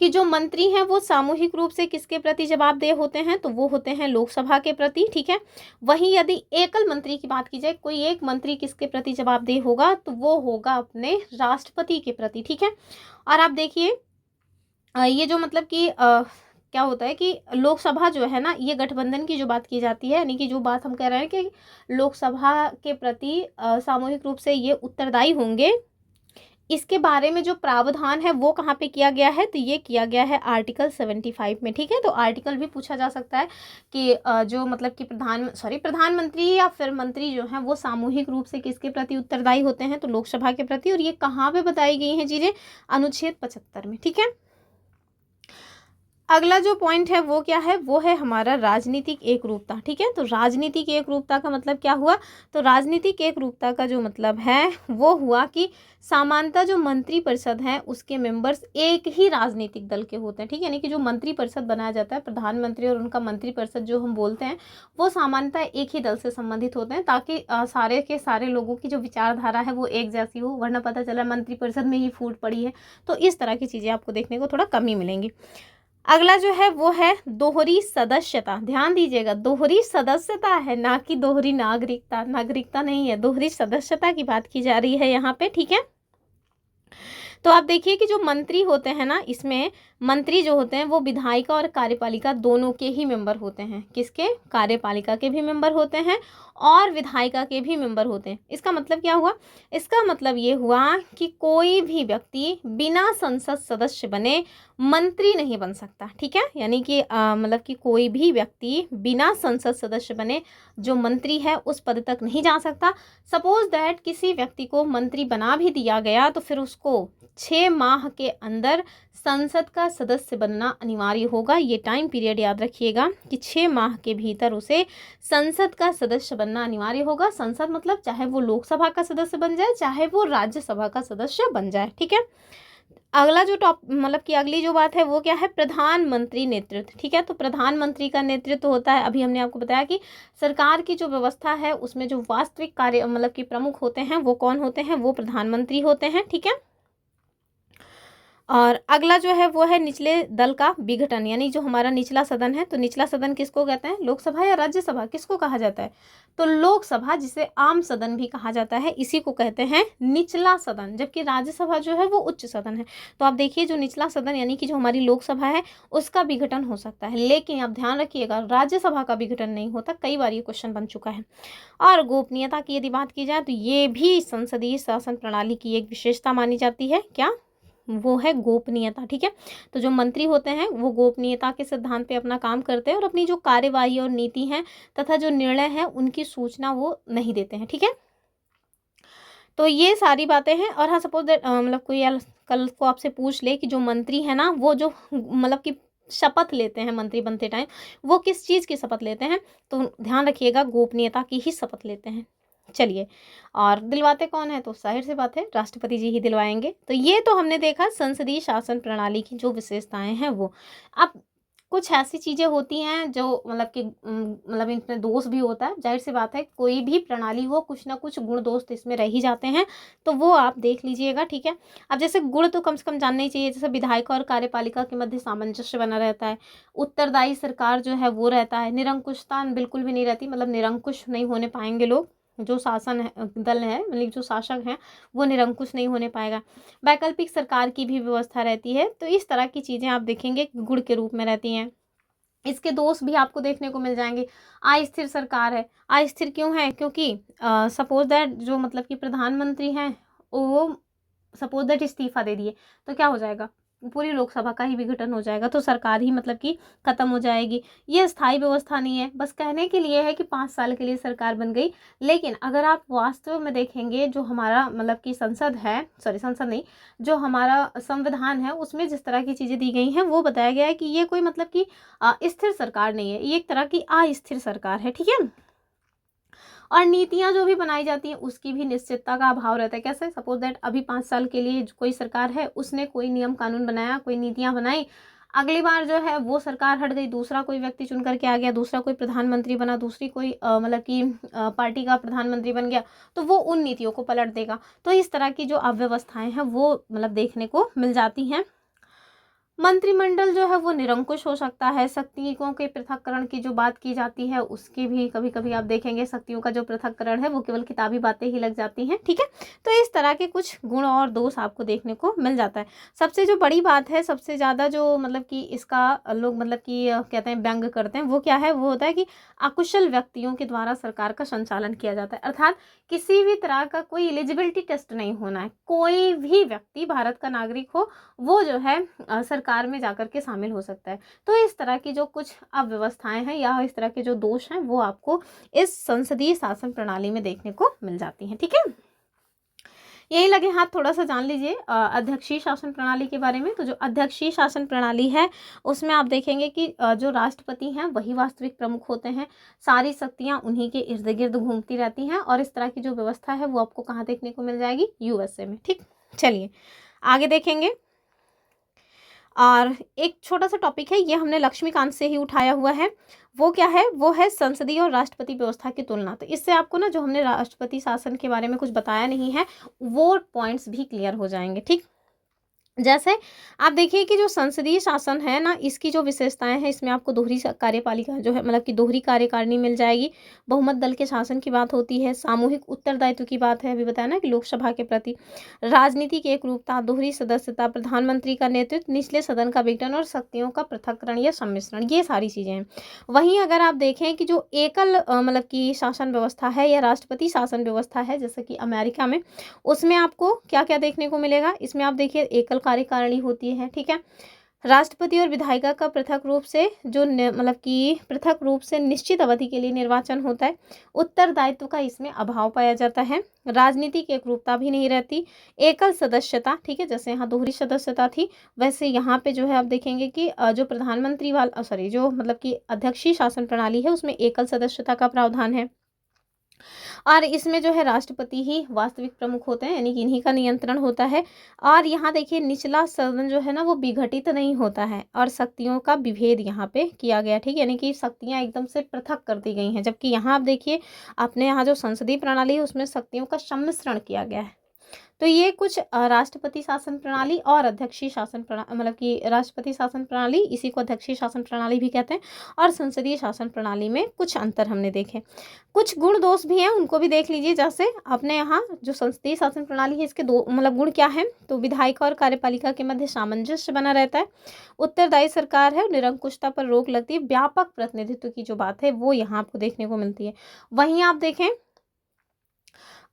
Speaker 1: कि जो मंत्री हैं वो सामूहिक रूप से किसके प्रति जवाबदेह होते हैं, तो वो होते हैं लोकसभा के प्रति। ठीक है, वहीं यदि एकल मंत्री की बात की जाए, कोई एक मंत्री किसके प्रति जवाबदेह होगा, तो वो होगा अपने राष्ट्रपति के प्रति। ठीक है, और आप देखिए ये जो मतलब कि क्या होता है कि लोकसभा जो है ना ये गठबंधन की जो बात की जाती है, यानी कि जो बात हम कह रहे हैं कि लोकसभा के प्रति सामूहिक रूप से ये उत्तरदायी होंगे, इसके बारे में जो प्रावधान है वो कहाँ पे किया गया है, तो ये किया गया है आर्टिकल 75 में। ठीक है, तो आर्टिकल भी पूछा जा सकता है कि जो मतलब कि प्रधानमंत्री या फिर मंत्री जो हैं वो सामूहिक रूप से किसके प्रति उत्तरदायी होते हैं, तो लोकसभा के प्रति। और ये कहाँ पे बताई गई हैं चीज़ें, अनुच्छेद 75 में। ठीक है, अगला जो पॉइंट है वो क्या है, वो है हमारा राजनीतिक एकरूपता। ठीक है, तो राजनीतिक एकरूपता का मतलब क्या हुआ, तो राजनीतिक एकरूपता का जो मतलब है वो हुआ कि सामान्यतः जो मंत्री परिषद है उसके मेंबर्स एक ही राजनीतिक दल के होते हैं। ठीक है, यानी कि जो मंत्री परिषद बनाया जाता है, प्रधानमंत्री और उनका मंत्री परिषद जो हम बोलते हैं वो सामान्यतः एक ही दल से संबंधित होते हैं, ताकि सारे के सारे लोगों की जो विचारधारा है वो एक जैसी हो, वरना पता चला मंत्री परिषद में ही फूट पड़ी है। तो इस तरह की चीज़ें आपको देखने को थोड़ा कम ही मिलेंगी। अगला जो है वो है दोहरी सदस्यता। ध्यान दीजिएगा, दोहरी सदस्यता है, ना कि दोहरी नागरिकता। नागरिकता नहीं है, दोहरी सदस्यता की बात की जा रही है यहाँ पे। ठीक है, तो आप देखिए कि जो मंत्री होते हैं ना, इसमें मंत्री जो होते हैं वो विधायिका और कार्यपालिका दोनों के ही मेंबर होते हैं। किसके, कार्यपालिका के भी मेंबर होते हैं और विधायिका के भी मेंबर होते हैं। इसका मतलब क्या हुआ, इसका मतलब ये हुआ कि कोई भी व्यक्ति बिना संसद सदस्य बने मंत्री नहीं बन सकता। ठीक है, यानी कि मतलब कि कोई भी व्यक्ति बिना संसद सदस्य बने जो मंत्री है उस पद तक नहीं जा सकता। सपोज दैट किसी व्यक्ति को मंत्री बना भी दिया गया तो फिर उसको 6 माह के अंदर संसद का सदस्य बनना अनिवार्य होगा। ये टाइम पीरियड याद रखिएगा कि 6 माह के भीतर उसे संसद का सदस्य बनना अनिवार्य होगा। संसद मतलब चाहे वो लोकसभा का सदस्य बन जाए, चाहे वो राज्यसभा का सदस्य बन जाए। ठीक है, अगला जो मतलब कि अगली जो बात है वो क्या है, प्रधानमंत्री नेतृत्व। ठीक है, तो प्रधानमंत्री का नेतृत्व होता है, अभी हमने आपको बताया कि सरकार की जो व्यवस्था है उसमें जो वास्तविक कार्य मतलब कि प्रमुख होते हैं वो कौन होते हैं, वो प्रधानमंत्री होते हैं। ठीक है, और अगला जो है वो है निचले दल का विघटन, यानी जो हमारा निचला सदन है। तो निचला सदन किसको कहते हैं, लोकसभा या राज्यसभा, किसको कहा जाता है, तो लोकसभा, जिसे आम सदन भी कहा जाता है, इसी को कहते हैं निचला सदन। जबकि राज्यसभा जो है वो उच्च सदन है। तो आप देखिए जो निचला सदन यानी कि जो हमारी लोकसभा है उसका विघटन हो सकता है, लेकिन आप ध्यान रखिएगा राज्यसभा का विघटन नहीं होता। कई बार ये क्वेश्चन बन चुका है। और गोपनीयता की यदि बात की जाए तो ये भी संसदीय शासन प्रणाली की एक विशेषता मानी जाती है। क्या, वो है गोपनीयता। ठीक है, तो जो मंत्री होते हैं वो गोपनीयता के सिद्धांत पे अपना काम करते हैं और अपनी जो कार्यवाही और नीति है तथा जो निर्णय है उनकी सूचना वो नहीं देते हैं। ठीक है, तो ये सारी बातें हैं। और हाँ, सपोज दैट मतलब कोई कल को आपसे पूछ ले कि जो मंत्री है ना वो जो मतलब कि शपथ लेते हैं मंत्री बनते टाइम, वो किस चीज़ की शपथ लेते हैं, तो ध्यान रखिएगा गोपनीयता की ही शपथ लेते हैं। चलिए, और दिलवाते कौन है? तो जाहिर सी बात है राष्ट्रपति जी ही दिलवाएंगे। तो ये तो हमने देखा संसदीय शासन प्रणाली की जो विशेषताएं हैं वो। अब कुछ ऐसी चीज़ें होती हैं जो मतलब कि मतलब इनमें दोष भी होता है। जाहिर सी बात है कोई भी प्रणाली हो कुछ ना कुछ गुण दोष तो इसमें रह ही जाते हैं, तो वो आप देख लीजिएगा, ठीक है। अब जैसे गुण तो कम से कम जानने ही चाहिए, जैसे विधायिका और कार्यपालिका के मध्य सामंजस्य बना रहता है, उत्तरदायी सरकार जो है वो रहता है, निरंकुशता बिल्कुल भी नहीं रहती, मतलब निरंकुश नहीं होने पाएंगे लोग, जो शासन है दल है मतलब जो शासक हैं वो निरंकुश नहीं होने पाएगा। वैकल्पिक सरकार की भी व्यवस्था रहती है। तो इस तरह की चीज़ें आप देखेंगे गुण के रूप में रहती हैं। इसके दोष भी आपको देखने को मिल जाएंगे। अस्थिर सरकार है। अस्थिर क्यों है? क्योंकि सपोज दैट जो मतलब कि प्रधानमंत्री हैं वो सपोज दैट इस्तीफा दे दिए तो क्या हो जाएगा? पूरी लोकसभा का ही विघटन हो जाएगा, तो सरकार ही मतलब कि खत्म हो जाएगी। ये स्थायी व्यवस्था नहीं है, बस कहने के लिए है कि 5 साल के लिए सरकार बन गई। लेकिन अगर आप वास्तव में देखेंगे जो हमारा मतलब कि संसद है, सॉरी संसद नहीं, जो हमारा संविधान है उसमें जिस तरह की चीज़ें दी गई हैं वो बताया गया है कि ये कोई मतलब कि स्थिर सरकार नहीं है, ये एक तरह की अस्थिर सरकार है, ठीक है। और नीतियाँ जो भी बनाई जाती हैं उसकी भी निश्चितता का अभाव रहता है। कैसे? सपोज दैट अभी 5 साल के लिए कोई सरकार है, उसने कोई नियम कानून बनाया, कोई नीतियाँ बनाई, अगली बार जो है वो सरकार हट गई, दूसरा कोई व्यक्ति चुन करके आ गया, दूसरा कोई प्रधानमंत्री बना, दूसरी कोई मतलब कि पार्टी का प्रधानमंत्री बन गया, तो वो उन नीतियों को पलट देगा। तो इस तरह की जो अव्यवस्थाएं हैं वो मतलब देखने को मिल जाती हैं। मंत्रिमंडल जो है वो निरंकुश हो सकता है। शक्तियों के पृथक्करण की जो बात की जाती है उसकी भी कभी कभी आप देखेंगे शक्तियों का जो पृथक्करण है वो केवल किताबी बातें ही लग जाती हैं, ठीक है। तो इस तरह के कुछ गुण और दोष आपको देखने को मिल जाता है। सबसे जो बड़ी बात है, सबसे ज़्यादा जो मतलब कि इसका लोग मतलब कि कहते हैं व्यंग करते हैं, वो क्या है? वो होता है कि अकुशल व्यक्तियों के द्वारा सरकार का संचालन किया जाता है। अर्थात किसी भी तरह का कोई एलिजिबिलिटी टेस्ट नहीं होना है। कोई भी व्यक्ति भारत का नागरिक हो वो जो है सरकार में जाकर के शामिल हो सकता है। तो इस तरह की जो कुछ अव्यवस्थाएं हैं या इस तरह के जो दोष हैं वो आपको इस संसदीय शासन प्रणाली में देखने को मिल जाती हैं, ठीक है। यही लगे हाथ थोड़ा सा जान लीजिए अध्यक्षीय शासन प्रणाली के बारे में। तो जो अध्यक्षीय शासन प्रणाली है उसमें आप देखेंगे कि जो राष्ट्रपति हैं वही वास्तविक प्रमुख होते हैं, सारी शक्तियां उन्हीं के इर्द गिर्द घूमती रहती हैं, और इस तरह की जो व्यवस्था है वो आपको कहाँ देखने को मिल जाएगी? यूएसए में, ठीक। चलिए आगे देखेंगे। और एक छोटा सा टॉपिक है, ये हमने लक्ष्मीकांत से ही उठाया हुआ है। वो क्या है? वो है संसदीय और राष्ट्रपति व्यवस्था की तुलना। तो इससे आपको ना जो हमने राष्ट्रपति शासन के बारे में कुछ बताया नहीं है वो पॉइंट्स भी क्लियर हो जाएंगे, ठीक। जैसे आप देखिए कि जो संसदीय शासन है ना, इसकी जो विशेषताएं हैं, इसमें आपको दोहरी कार्यपालिका जो है मतलब कि दोहरी कार्यकारिणी मिल जाएगी, बहुमत दल के शासन की बात होती है, सामूहिक उत्तरदायित्व की बात है, अभी बताया ना कि लोकसभा के प्रति, राजनीति की एकरूपता, दोहरी सदस्यता, प्रधानमंत्री का नेतृत्व, निचले सदन का विघटन और शक्तियों का पृथक्करण या सम्मिश्रण, ये सारी चीजें हैं। वहीं अगर आप देखें कि जो एकल मतलब की शासन व्यवस्था है या राष्ट्रपति शासन व्यवस्था है जैसे कि अमेरिका में, उसमें आपको क्या क्या देखने को मिलेगा? इसमें आप देखिए एकल कार्यकारिणी होती है, ठीक है। राष्ट्रपति और विधायिका का पृथक रूप से जो मतलब कि पृथक रूप से निश्चित अवधि के लिए निर्वाचन होता है। उत्तरदायित्व का इसमें अभाव पाया जाता है। राजनीतिक एकरूपता भी नहीं रहती। एकल सदस्यता, ठीक है, जैसे यहाँ दोहरी सदस्यता थी वैसे यहाँ पे जो है आप देखेंगे कि जो प्रधानमंत्री वाला सॉरी जो मतलब कि अध्यक्षीय शासन प्रणाली है उसमें एकल सदस्यता का प्रावधान है। और इसमें जो है राष्ट्रपति ही वास्तविक प्रमुख होते हैं, यानी कि इन्हीं का नियंत्रण होता है। और यहाँ देखिए निचला सदन जो है ना वो विघटित नहीं होता है और शक्तियों का विभेद यहाँ पे किया गया, ठीक है, यानी कि शक्तियाँ एकदम से पृथक कर दी गई हैं। जबकि यहाँ आप देखिए अपने यहाँ जो संसदीय प्रणाली है उसमें शक्तियों का सम्मिश्रण किया गया है। तो ये कुछ राष्ट्रपति शासन प्रणाली और अध्यक्षीय शासन प्रणाली मतलब कि राष्ट्रपति शासन प्रणाली, इसी को अध्यक्षीय शासन प्रणाली भी कहते हैं, और संसदीय शासन प्रणाली में कुछ अंतर हमने देखे। कुछ गुण दोष भी हैं उनको भी देख लीजिए। जैसे अपने यहाँ जो संसदीय शासन प्रणाली है इसके दो मतलब गुण क्या है? तो विधायिका और कार्यपालिका के मध्य सामंजस्य बना रहता है, उत्तरदायी सरकार है, निरंकुशता पर रोक लगती है, व्यापक प्रतिनिधित्व की जो बात है वो यहाँ आपको देखने को मिलती है। वहीं आप देखें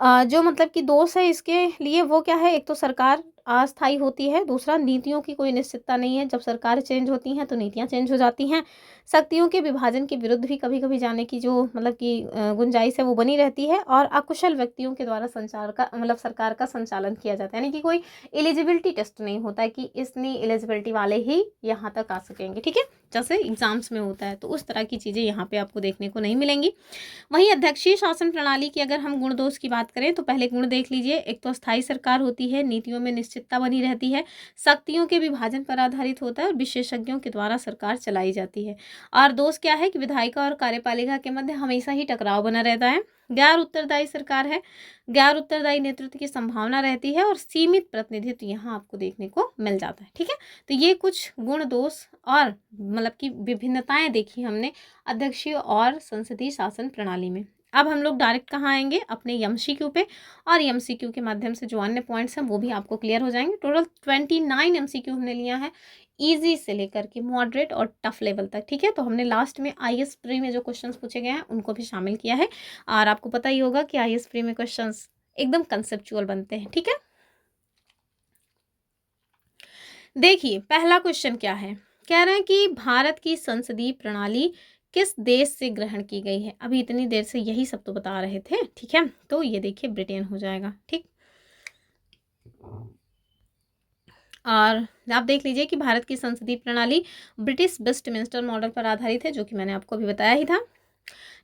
Speaker 1: जो मतलब कि दोष है इसके लिए वो क्या है? एक तो सरकार अस्थायी होती है। दूसरा, नीतियों की कोई निश्चितता नहीं है, जब सरकार चेंज होती हैं तो नीतियाँ चेंज हो जाती हैं। शक्तियों के विभाजन के विरुद्ध भी कभी कभी जाने की जो मतलब कि गुंजाइश है वो बनी रहती है। और अकुशल व्यक्तियों के द्वारा संचार का मतलब सरकार का संचालन किया जाता है, यानी कि कोई एलिजिबिलिटी टेस्ट नहीं होता है कि इतनी एलिजिबिलिटी वाले ही यहाँ तक आ सकेंगे, ठीक है, जैसे एग्जाम्स में होता है। तो उस तरह की चीज़ें यहाँ पे आपको देखने को नहीं मिलेंगी। वहीं अध्यक्षीय शासन प्रणाली की अगर हम गुण दोष की बात करें तो पहले गुण देख लीजिए। एक तो अस्थायी सरकार होती है, नीतियों में निश्चितता बनी रहती है, शक्तियों के विभाजन पर आधारित होता है और विशेषज्ञों के द्वारा सरकार चलाई जाती है। और दोष क्या है कि विधायिका और कार्यपालिका के मध्य हमेशा ही टकराव बना रहता है। गैर उत्तरदायी सरकार है, गैर उत्तरदायी नेतृत्व की संभावना रहती है और सीमित प्रतिनिधित्व यहाँ आपको देखने को मिल जाता है, ठीक है। तो ये कुछ गुण दोष और मतलब की विभिन्नताएं देखी हमने अध्यक्षीय और संसदीय शासन प्रणाली में। अब हम लोग डायरेक्ट कहाँ आएंगे, अपने एमसीक्यू पे, और एमसीक्यू के माध्यम से जो अन्य पॉइंट्स हैं वो भी आपको क्लियर हो जाएंगे। टोटल 29 एमसीक्यू हमने लिया है, इजी से लेकर के मॉडरेट और टफ लेवल तक, ठीक है। तो हमने लास्ट में आईएएस प्री में जो क्वेश्चंस पूछे गए हैं उनको भी शामिल किया है। और आपको पता ही होगा कि आईएएस प्री में क्वेश्चंस एकदम कंसेप्चुअल बनते हैं, ठीक है। देखिए पहला क्वेश्चन क्या है, कह रहे हैं कि भारत की संसदीय प्रणाली किस देश से ग्रहण की गई है। अभी इतनी देर से यही सब तो बता रहे थे, ठीक है। तो ये देखिए ब्रिटेन हो जाएगा, ठीक। और आप देख लीजिए कि भारत की संसदीय प्रणाली ब्रिटिश वेस्टमिंस्टर मॉडल पर आधारित है, जो कि मैंने आपको अभी बताया ही था।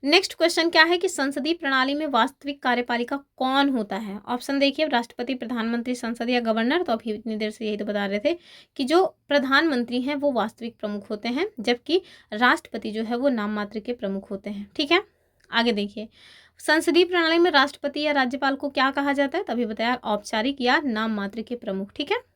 Speaker 1: नेक्स्ट क्वेश्चन क्या है कि संसदीय प्रणाली में वास्तविक कार्यपालिका कौन होता है। ऑप्शन देखिए, राष्ट्रपति, प्रधानमंत्री, संसद या गवर्नर। तो अभी इतनी देर से यही तो बता रहे थे कि जो प्रधानमंत्री हैं वो वास्तविक प्रमुख होते हैं, जबकि राष्ट्रपति जो है वो नाम मात्र के प्रमुख होते हैं, ठीक है। आगे देखिए, संसदीय प्रणाली में राष्ट्रपति या राज्यपाल को क्या कहा जाता है, तभी बताया, औपचारिक या नाम मात्र के प्रमुख, ठीक है।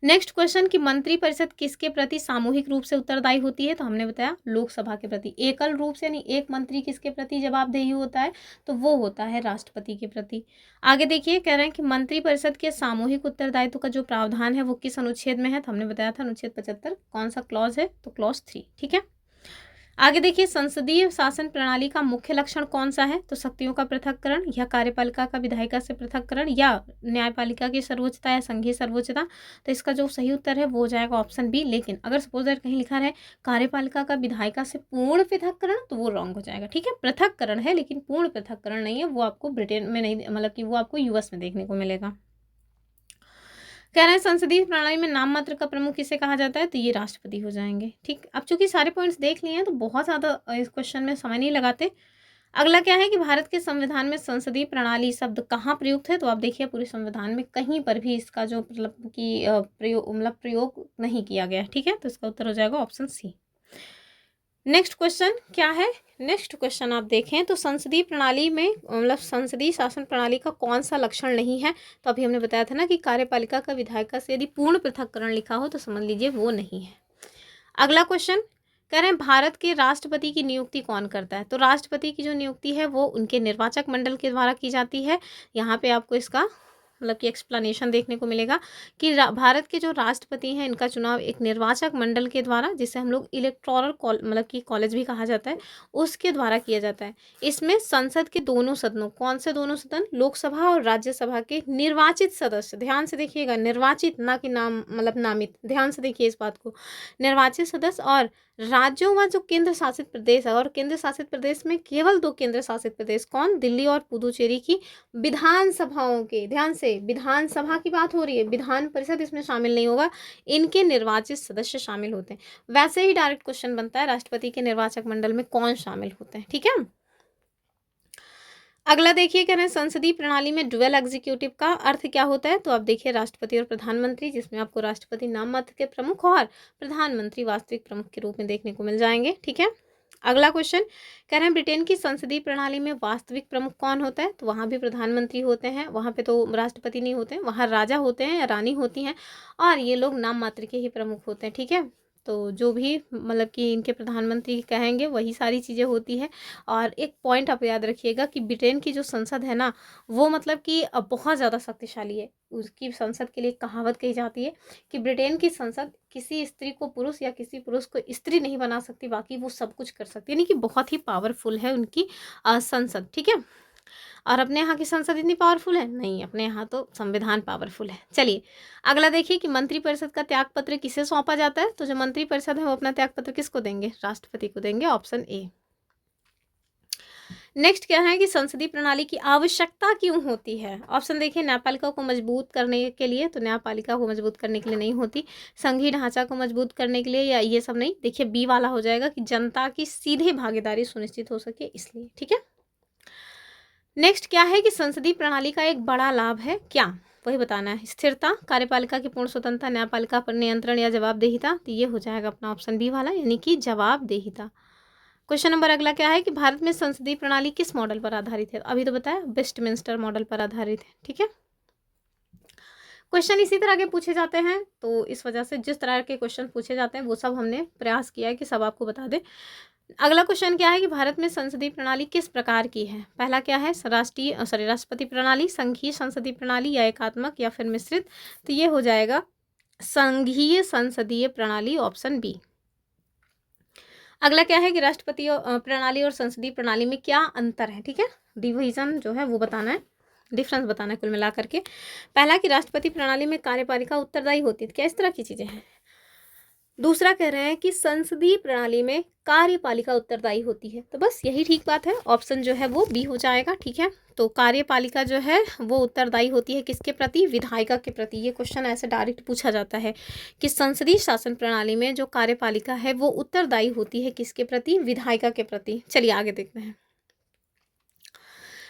Speaker 1: नेक्स्ट क्वेश्चन कि मंत्री परिषद किसके प्रति सामूहिक रूप से उत्तरदायी होती है, तो हमने बताया लोकसभा के प्रति। एकल रूप से यानी एक मंत्री किसके प्रति जवाबदेही होता है, तो वो होता है राष्ट्रपति के प्रति। आगे देखिए, कह रहे हैं कि मंत्री परिषद के सामूहिक उत्तरदायित्व का जो प्रावधान है वो किस अनुच्छेद में है, तो हमने बताया था अनुच्छेद 75। कौन सा क्लॉज है, तो क्लॉज 3, ठीक है। आगे देखिए, संसदीय शासन प्रणाली का मुख्य लक्षण कौन सा है, तो शक्तियों का पृथक्करण या कार्यपालिका का विधायिका से पृथक्करण या न्यायपालिका की सर्वोच्चता या संघीय सर्वोच्चता। तो इसका जो सही उत्तर है वो हो जाएगा ऑप्शन बी। लेकिन अगर सपोज दैट कहीं लिखा है कार्यपालिका का विधायिका से पूर्ण पृथक्करण तो वो रॉन्ग हो जाएगा, ठीक है। पृथक्करण है लेकिन पूर्ण पृथक्करण नहीं है, वो आपको ब्रिटेन में नहीं, मतलब कि वो आपको यूएस में देखने को मिलेगा। कह रहे हैं संसदीय प्रणाली में नाम मात्र का प्रमुख किसे कहा जाता है, तो ये राष्ट्रपति हो जाएंगे, ठीक। अब चूंकि सारे पॉइंट्स देख लिए हैं तो बहुत ज़्यादा इस क्वेश्चन में समय नहीं लगाते। अगला क्या है कि भारत के संविधान में संसदीय प्रणाली शब्द कहाँ प्रयुक्त है, तो आप देखिए पूरे संविधान में कहीं पर भी इसका जो मतलब कि प्रयोग नहीं किया गया, ठीक है। तो इसका उत्तर हो जाएगा ऑप्शन सी। नेक्स्ट क्वेश्चन क्या है, नेक्स्ट क्वेश्चन आप देखें तो संसदीय प्रणाली में मतलब संसदीय शासन प्रणाली का कौन सा लक्षण नहीं है, तो अभी हमने बताया था ना कि कार्यपालिका का विधायिका से यदि पूर्ण पृथक्करण लिखा हो तो समझ लीजिए वो नहीं है। अगला क्वेश्चन कह रहे हैं भारत के राष्ट्रपति की नियुक्ति कौन करता है, तो राष्ट्रपति की जो नियुक्ति है वो उनके निर्वाचक मंडल के द्वारा की जाती है। यहाँ पे आपको इसका मतलब कि एक्सप्लेनेशन देखने को मिलेगा कि भारत के जो राष्ट्रपति हैं इनका चुनाव एक निर्वाचक मंडल के द्वारा, जिसे हम लोग इलेक्टोरल मतलब कि कॉलेज भी कहा जाता है, उसके द्वारा किया जाता है। इसमें संसद के दोनों सदनों, कौन से दोनों सदन, लोकसभा और राज्यसभा के निर्वाचित सदस्य, ध्यान से देखिएगा, निर्वाचित ना कि नाम मतलब नामित, ध्यान से देखिए इस बात को, निर्वाचित सदस्य और राज्यों व जो केंद्र शासित प्रदेश है, और केंद्र शासित प्रदेश में केवल 2 केंद्र शासित प्रदेश, कौन, दिल्ली और पुदुचेरी की विधानसभाओं के, ध्यान से विधानसभा की बात हो रही है, विधान परिषद इसमें शामिल नहीं होगा, इनके निर्वाचित सदस्य शामिल होते हैं। वैसे ही डायरेक्ट क्वेश्चन बनता है राष्ट्रपति के निर्वाचक मंडल में कौन शामिल होते हैं, ठीक है। अगला देखिए, कह रहे हैं संसदीय प्रणाली में डुअल एग्जीक्यूटिव का अर्थ क्या होता है, तो आप देखिए राष्ट्रपति और प्रधानमंत्री, जिसमें आपको राष्ट्रपति नाम मात्र के प्रमुख और प्रधानमंत्री वास्तविक प्रमुख के रूप में देखने को मिल जाएंगे, ठीक है। अगला क्वेश्चन कह रहे हैं ब्रिटेन की संसदीय प्रणाली में वास्तविक प्रमुख कौन होता है, तो वहाँ भी प्रधानमंत्री होते हैं, वहाँ पे तो राष्ट्रपति नहीं होते हैं, वहाँ राजा होते हैं या रानी होती हैं, और ये लोग नाम मात्र के ही प्रमुख होते हैं, ठीक है। तो जो भी मतलब कि इनके प्रधानमंत्री कहेंगे वही सारी चीज़ें होती है। और एक पॉइंट आप याद रखिएगा कि ब्रिटेन की जो संसद है ना वो मतलब कि बहुत ज़्यादा शक्तिशाली है। उसकी संसद के लिए कहावत कही जाती है कि ब्रिटेन की संसद किसी स्त्री को पुरुष या किसी पुरुष को स्त्री नहीं बना सकती, बाकी वो सब कुछ कर सकती है, यानी कि बहुत ही पावरफुल है उनकी संसद, ठीक है। और अपने यहाँ की संसद इतनी पावरफुल है? नहीं, अपने यहाँ तो संविधान पावरफुल है। चलिए अगला देखिए कि मंत्रिपरिषद का त्यागपत्र किसे सौंपा जाता है? तो जो मंत्रिपरिषद है वो अपना त्यागपत्र किसको देंगे? राष्ट्रपति को देंगे, ऑप्शन ए। नेक्स्ट क्या है कि संसदीय प्रणाली की आवश्यकता क्यों होती है? ऑप्शन देखिए, न्यायपालिका को मजबूत करने के लिए, तो न्यायपालिका को मजबूत करने के लिए नहीं होती, संघीय ढांचा को मजबूत करने के लिए, या ये सब नहीं। देखिए बी वाला हो जाएगा कि जनता की सीधे भागीदारी सुनिश्चित हो सके इसलिए। ठीक है, नेक्स्ट क्या है कि संसदीय प्रणाली का एक बड़ा लाभ है क्या? वही बताना है। स्थिरता, कार्यपालिका की पूर्ण स्वतंत्रता, न्यायपालिका पर नियंत्रण या जवाबदेहिता। तो ये हो जाएगा अपना ऑप्शन बी वाला, यानी कि जवाबदेहिता। क्वेश्चन नंबर अगला क्या है कि भारत में संसदीय प्रणाली किस मॉडल पर आधारित है? अभी तो बताया वेस्टमिंस्टर मॉडल पर आधारित है। ठीक है, क्वेश्चन इसी तरह के पूछे जाते हैं, तो इस वजह से जिस तरह के क्वेश्चन पूछे जाते हैं वो सब हमने प्रयास किया है कि सब आपको बता दें। अगला क्वेश्चन क्या है कि भारत में संसदीय प्रणाली किस प्रकार की है? पहला क्या है, राष्ट्रपति प्रणाली, संघीय संसदीय प्रणाली, या एकात्मक, या फिर मिश्रित। तो ये हो जाएगा संघीय संसदीय प्रणाली, ऑप्शन बी। अगला क्या है कि राष्ट्रपति प्रणाली और संसदीय प्रणाली में क्या अंतर है? ठीक है, डिवीजन जो है वो बताना है, डिफरेंस बताना है कुल मिलाकर के। पहला कि राष्ट्रपति प्रणाली में कार्यपालिका उत्तरदायी होती है, क्या इस तरह की चीजें हैं। दूसरा कह रहे हैं कि संसदीय प्रणाली में कार्यपालिका उत्तरदायी होती है, तो बस यही ठीक बात है, ऑप्शन जो है वो बी हो जाएगा। ठीक है, तो कार्यपालिका जो है वो उत्तरदायी होती है किसके प्रति? विधायिका के प्रति। ये क्वेश्चन ऐसे डायरेक्ट पूछा जाता है कि संसदीय शासन प्रणाली में जो कार्यपालिका है वो उत्तरदायी होती है किसके प्रति? विधायिका के प्रति। चलिए आगे देखते हैं।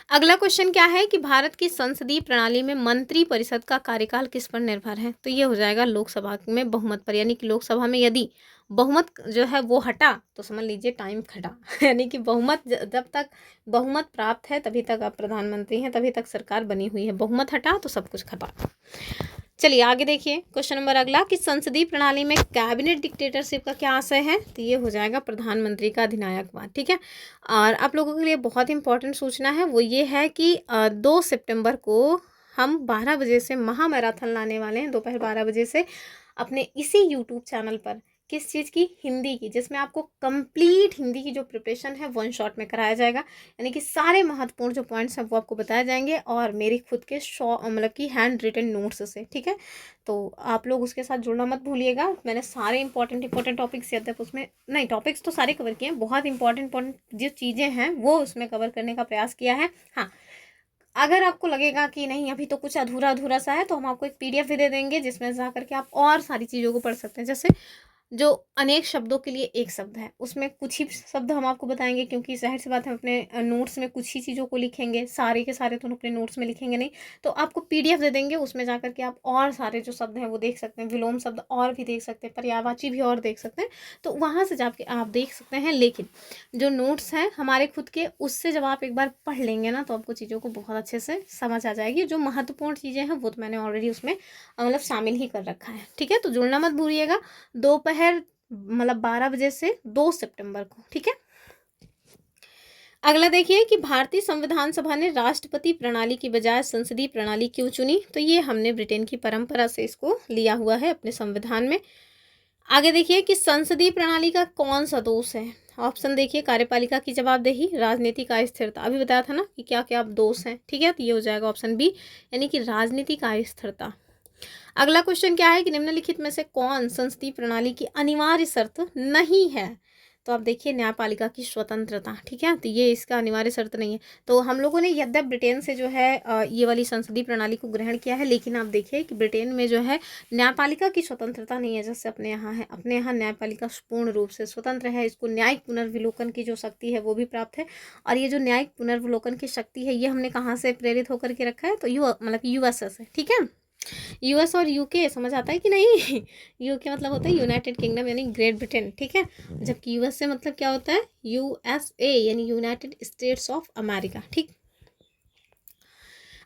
Speaker 1: अगला क्वेश्चन क्या है कि भारत की संसदीय प्रणाली में मंत्री परिषद का कार्यकाल किस पर निर्भर है? तो ये हो जाएगा लोकसभा में बहुमत पर, यानी कि लोकसभा में यदि बहुमत जो है वो हटा तो समझ लीजिए टाइम खटा यानी कि बहुमत जब तक बहुमत प्राप्त है तभी तक आप प्रधानमंत्री हैं, तभी तक सरकार बनी हुई है। बहुमत हटा तो सब कुछ खटा। चलिए आगे देखिए क्वेश्चन नंबर अगला कि संसदीय प्रणाली में कैबिनेट डिक्टेटरशिप का क्या आशय है? तो ये हो जाएगा प्रधानमंत्री का अधिनायकवाद। ठीक है, और आप लोगों के लिए बहुत इंपॉर्टेंट सूचना है वो ये है कि 2 सितंबर को हम 12 बजे से महामैराथन लाने वाले हैं, दोपहर 12 बजे से अपने इसी यूट्यूब चैनल पर। किस चीज़ की? हिंदी की, जिसमें आपको कंप्लीट हिंदी की जो प्रिपरेशन है वन शॉट में कराया जाएगा, यानी कि सारे महत्वपूर्ण जो पॉइंट्स हैं वो आपको बताए जाएंगे और मेरी खुद के मतलब कि हैंड रिटन नोट्स से। ठीक है, तो आप लोग उसके साथ जुड़ना मत भूलिएगा। मैंने सारे इंपॉर्टेंट टॉपिक्स या उसमें नहीं, टॉपिक्स तो सारे कवर किए हैं, बहुत इंपॉर्टेंट जो चीज़ें हैं वो उसमें कवर करने का प्रयास किया है। हाँ, अगर आपको लगेगा कि नहीं अभी तो कुछ अधूरा अधूरा सा है तो हम आपको एक PDF भी दे देंगे जिसमें जा करके आप और सारी चीज़ों को पढ़ सकते हैं। जैसे जो अनेक शब्दों के लिए एक शब्द है, उसमें कुछ ही शब्द हम आपको बताएंगे, क्योंकि जाहिर सी बात है अपने नोट्स में कुछ ही चीज़ों को लिखेंगे, सारे के सारे तो अपने नोट्स में लिखेंगे नहीं, तो आपको PDF दे देंगे, उसमें जाकर के आप और सारे जो शब्द हैं वो देख सकते हैं, विलोम शब्द और भी देख सकते हैं, पर्यायवाची भी और देख सकते हैं, तो वहाँ से जाके आप देख सकते हैं। लेकिन जो नोट्स हैं हमारे खुद के, उससे जब आप एक बार पढ़ लेंगे ना तो आपको चीज़ों को बहुत अच्छे से समझ आ जाएगी। जो महत्वपूर्ण चीज़ें हैं वो तो मैंने ऑलरेडी उसमें मतलब शामिल ही कर रखा है। ठीक है, तो जुड़ना मत भूलिएगा, दोपहर मतलब 12 बजे से 2 सितंबर को। ठीक है, अगला देखिए कि भारतीय संविधान सभा ने राष्ट्रपति प्रणाली की बजाय संसदीय प्रणाली क्यों चुनी? तो ये हमने ब्रिटेन की परंपरा से इसको लिया हुआ है अपने संविधान में। आगे देखिए कि संसदीय प्रणाली का कौन सा दोष है? ऑप्शन देखिए, कार्यपालिका की जवाबदेही, राजनीतिक अस्थिरता। अभी बताया था ना कि क्या क्या दोष हैं। ठीक है, तो ये हो जाएगा ऑप्शन बी, यानी कि राजनीतिक अस्थिरता। अगला क्वेश्चन क्या है कि निम्नलिखित में से कौन संसदीय प्रणाली की अनिवार्य शर्त नहीं है? तो आप देखिए, न्यायपालिका की स्वतंत्रता। ठीक है, तो ये इसका अनिवार्य शर्त नहीं है। तो हम लोगों ने यद्यप ब्रिटेन से जो है ये वाली संसदीय प्रणाली को ग्रहण किया है, लेकिन आप देखिए कि ब्रिटेन में जो है न्यायपालिका की स्वतंत्रता नहीं है जैसे अपने यहाँ है। अपने यहाँ न्यायपालिका पूर्ण रूप से स्वतंत्र है, इसको न्यायिक पुनर्विलोकन की जो शक्ति है वो भी प्राप्त है। और ये जो न्यायिक पुनर्विलोकन की शक्ति है ये हमने कहाँ से प्रेरित होकर के रखा है? तो मतलब USA से। ठीक है, US और UK समझ आता है कि नहीं? UK मतलब होता है यूनाइटेड किंगडम यानी ग्रेट ब्रिटेन। ठीक है, जबकि US से मतलब क्या होता है? USA यानी यूनाइटेड स्टेट्स ऑफ अमेरिका। ठीक,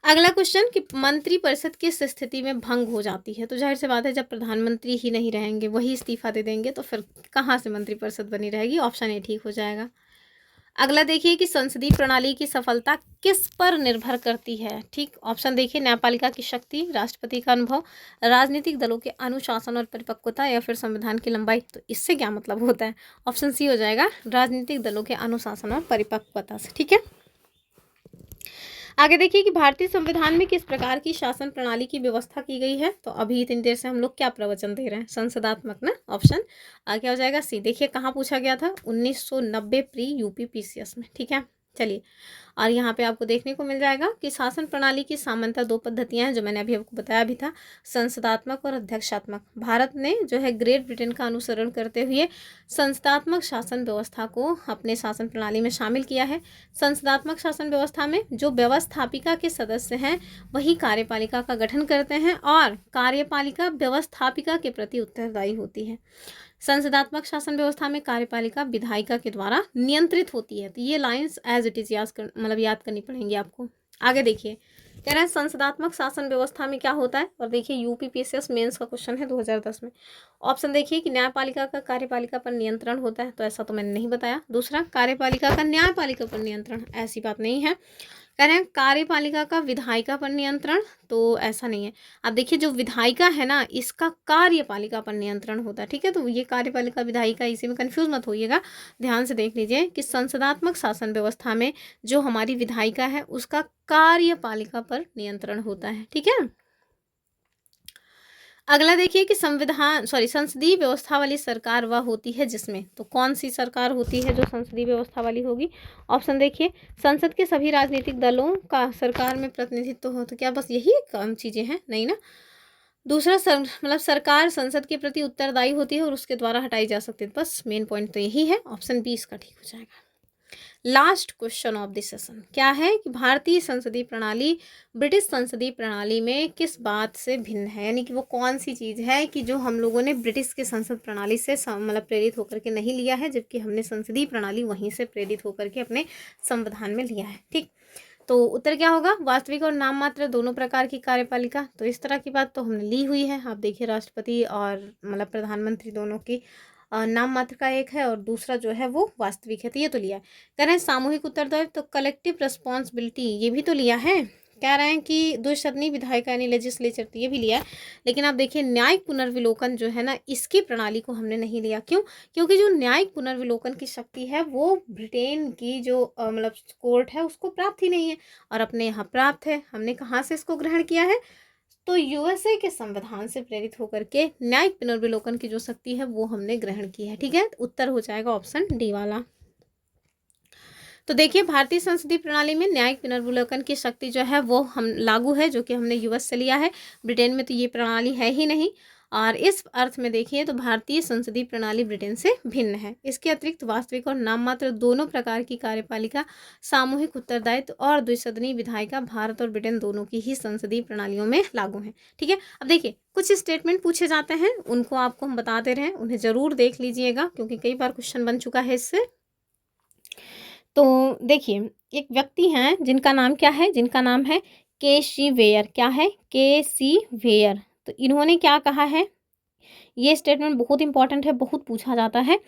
Speaker 1: अगला क्वेश्चन कि मंत्रिपरिषद किस स्थिति में भंग हो जाती है? तो जाहिर सी बात है जब प्रधानमंत्री ही नहीं रहेंगे, वही इस्तीफा दे देंगे, तो फिर कहाँ से मंत्रिपरिषद बनी रहेगी? ऑप्शन ए ठीक हो जाएगा। अगला देखिए कि संसदीय प्रणाली की सफलता किस पर निर्भर करती है? ठीक, ऑप्शन देखिए, न्यायपालिका की शक्ति, राष्ट्रपति का अनुभव, राजनीतिक दलों के अनुशासन और परिपक्वता, या फिर संविधान की लंबाई। तो इससे क्या मतलब होता है? ऑप्शन सी हो जाएगा, राजनीतिक दलों के अनुशासन और परिपक्वता से। ठीक है, आगे देखिए कि भारतीय संविधान में किस प्रकार की शासन प्रणाली की व्यवस्था की गई है। तो अभी इतनी देर से हम लोग क्या प्रवचन दे रहे हैं, संसदात्मक ना। ऑप्शन क्या हो जाएगा सी। देखिए कहाँ पूछा गया था, 1990 प्री यूपी पीसीएस में। ठीक है, चलिए। और यहाँ पे आपको देखने को मिल जाएगा कि शासन प्रणाली की सामान्यतः दो पद्धतियां हैं, जो मैंने अभी आपको बताया भी था, संसदात्मक और अध्यक्षात्मक। भारत ने जो है ग्रेट ब्रिटेन का अनुसरण करते हुए संसदात्मक शासन व्यवस्था को अपने शासन प्रणाली में शामिल किया है। संसदात्मक शासन व्यवस्था में जो व्यवस्थापिका के सदस्य हैं वही कार्यपालिका का गठन करते हैं और कार्यपालिका व्यवस्थापिका के प्रति उत्तरदायी होती है। संसदात्मक शासन व्यवस्था में कार्यपालिका विधायिका के द्वारा नियंत्रित होती है। तो ये लाइंस एज इट इज याद करनी पड़ेंगी आपको। आगे देखिए, कह रहे हैं संसदात्मक शासन व्यवस्था में क्या होता है। और देखिए यूपीपीसीएस मेंस का क्वेश्चन है 2010 में। ऑप्शन देखिए कि न्यायपालिका का कार्यपालिका पर नियंत्रण होता है, तो ऐसा तो मैंने नहीं बताया। दूसरा, कार्यपालिका का न्यायपालिका पर नियंत्रण, ऐसी बात नहीं है। कह रहे हैं कार्यपालिका का विधायिका पर नियंत्रण, तो ऐसा नहीं है। अब देखिए जो विधायिका है ना, इसका कार्यपालिका पर नियंत्रण होता है। ठीक है, तो ये कार्यपालिका विधायिका, इसी में कंफ्यूज मत होइएगा। ध्यान से देख लीजिए कि संसदात्मक शासन व्यवस्था में जो हमारी विधायिका है उसका कार्यपालिका पर नियंत्रण होता है। ठीक है, अगला देखिए कि संसदीय व्यवस्था वाली सरकार वह होती है जिसमें, तो कौन सी सरकार होती है जो संसदीय व्यवस्था वाली होगी। ऑप्शन देखिए, संसद के सभी राजनीतिक दलों का सरकार में प्रतिनिधित्व हो। तो क्या बस यही काम चीजें हैं, नहीं ना। दूसरा मतलब सरकार संसद के प्रति उत्तरदायी होती है और उसके द्वारा हटाई जा सकती है। बस मेन पॉइंट तो यही है। ऑप्शन 20 का ठीक हो जाएगा। Last question of this session क्या है कि भारतीय संसदीय प्रणाली ब्रिटिश संसदीय प्रणाली में किस बात से भिन्न है, यानी कि वो कौन सी चीज़ है कि जो हम लोगों ने ब्रिटिश के संसद प्रणाली से मतलब प्रेरित होकर के नहीं लिया है, जबकि हमने संसदीय प्रणाली वहीं से प्रेरित होकर के अपने संविधान में लिया है। ठीक, तो उत्तर क्या होगा, वास्तविक और नाम मात्र दोनों प्रकार की कार्यपालिका। तो इस तरह की बात तो हमने ली हुई है। आप देखिए राष्ट्रपति और मतलब प्रधानमंत्री दोनों की नाम मात्र का एक है और दूसरा जो है वो वास्तविक है, तो ये तो लिया है। कह रहे हैं सामूहिक उत्तरदायित्व, तो कलेक्टिव रिस्पॉन्सिबिलिटी ये भी तो लिया है। कह रहे हैं कि द्विसदनी विधायिका यानी लेजिस्लेचर, तो ये भी लिया है। लेकिन आप देखिए न्यायिक पुनर्विलोकन जो है ना, इसकी प्रणाली को हमने नहीं लिया। क्यों? क्योंकि जो न्यायिक पुनर्विलोकन की शक्ति है वो ब्रिटेन की जो मतलब कोर्ट है उसको प्राप्त ही नहीं है, और अपने यहाँ प्राप्त है। हमने कहाँ से इसको ग्रहण किया है, तो यूएसए के संविधान से प्रेरित होकर के न्यायिक पुनर्विलोकन की जो शक्ति है वो हमने ग्रहण की है। ठीक है, उत्तर हो जाएगा ऑप्शन डी वाला। तो देखिए भारतीय संसदीय प्रणाली में न्यायिक पुनर्विलोकन की शक्ति जो है वो हम लागू है, जो कि हमने यूएस से लिया है। ब्रिटेन में तो ये प्रणाली है ही नहीं। और इस अर्थ में देखिए तो भारतीय संसदीय प्रणाली ब्रिटेन से भिन्न है। इसके अतिरिक्त वास्तविक और नाम मात्र दोनों प्रकार की कार्यपालिका, सामूहिक उत्तरदायित्व और द्विसदनीय विधायिका भारत और ब्रिटेन दोनों की ही संसदीय प्रणालियों में लागू है। ठीक है, अब देखिए कुछ स्टेटमेंट पूछे जाते हैं, उनको आपको हम बता दे रहे हैं, उन्हें जरूर देख लीजिएगा क्योंकि कई बार क्वेश्चन बन चुका है इससे। तो देखिए एक व्यक्ति हैं जिनका नाम क्या है, जिनका नाम है के.सी. वेयर। क्या है? के.सी. वेयर। तो इन्होंने क्या कहा है, ये स्टेटमेंट बहुत इंपॉर्टेंट है, बहुत पूछा जाता है।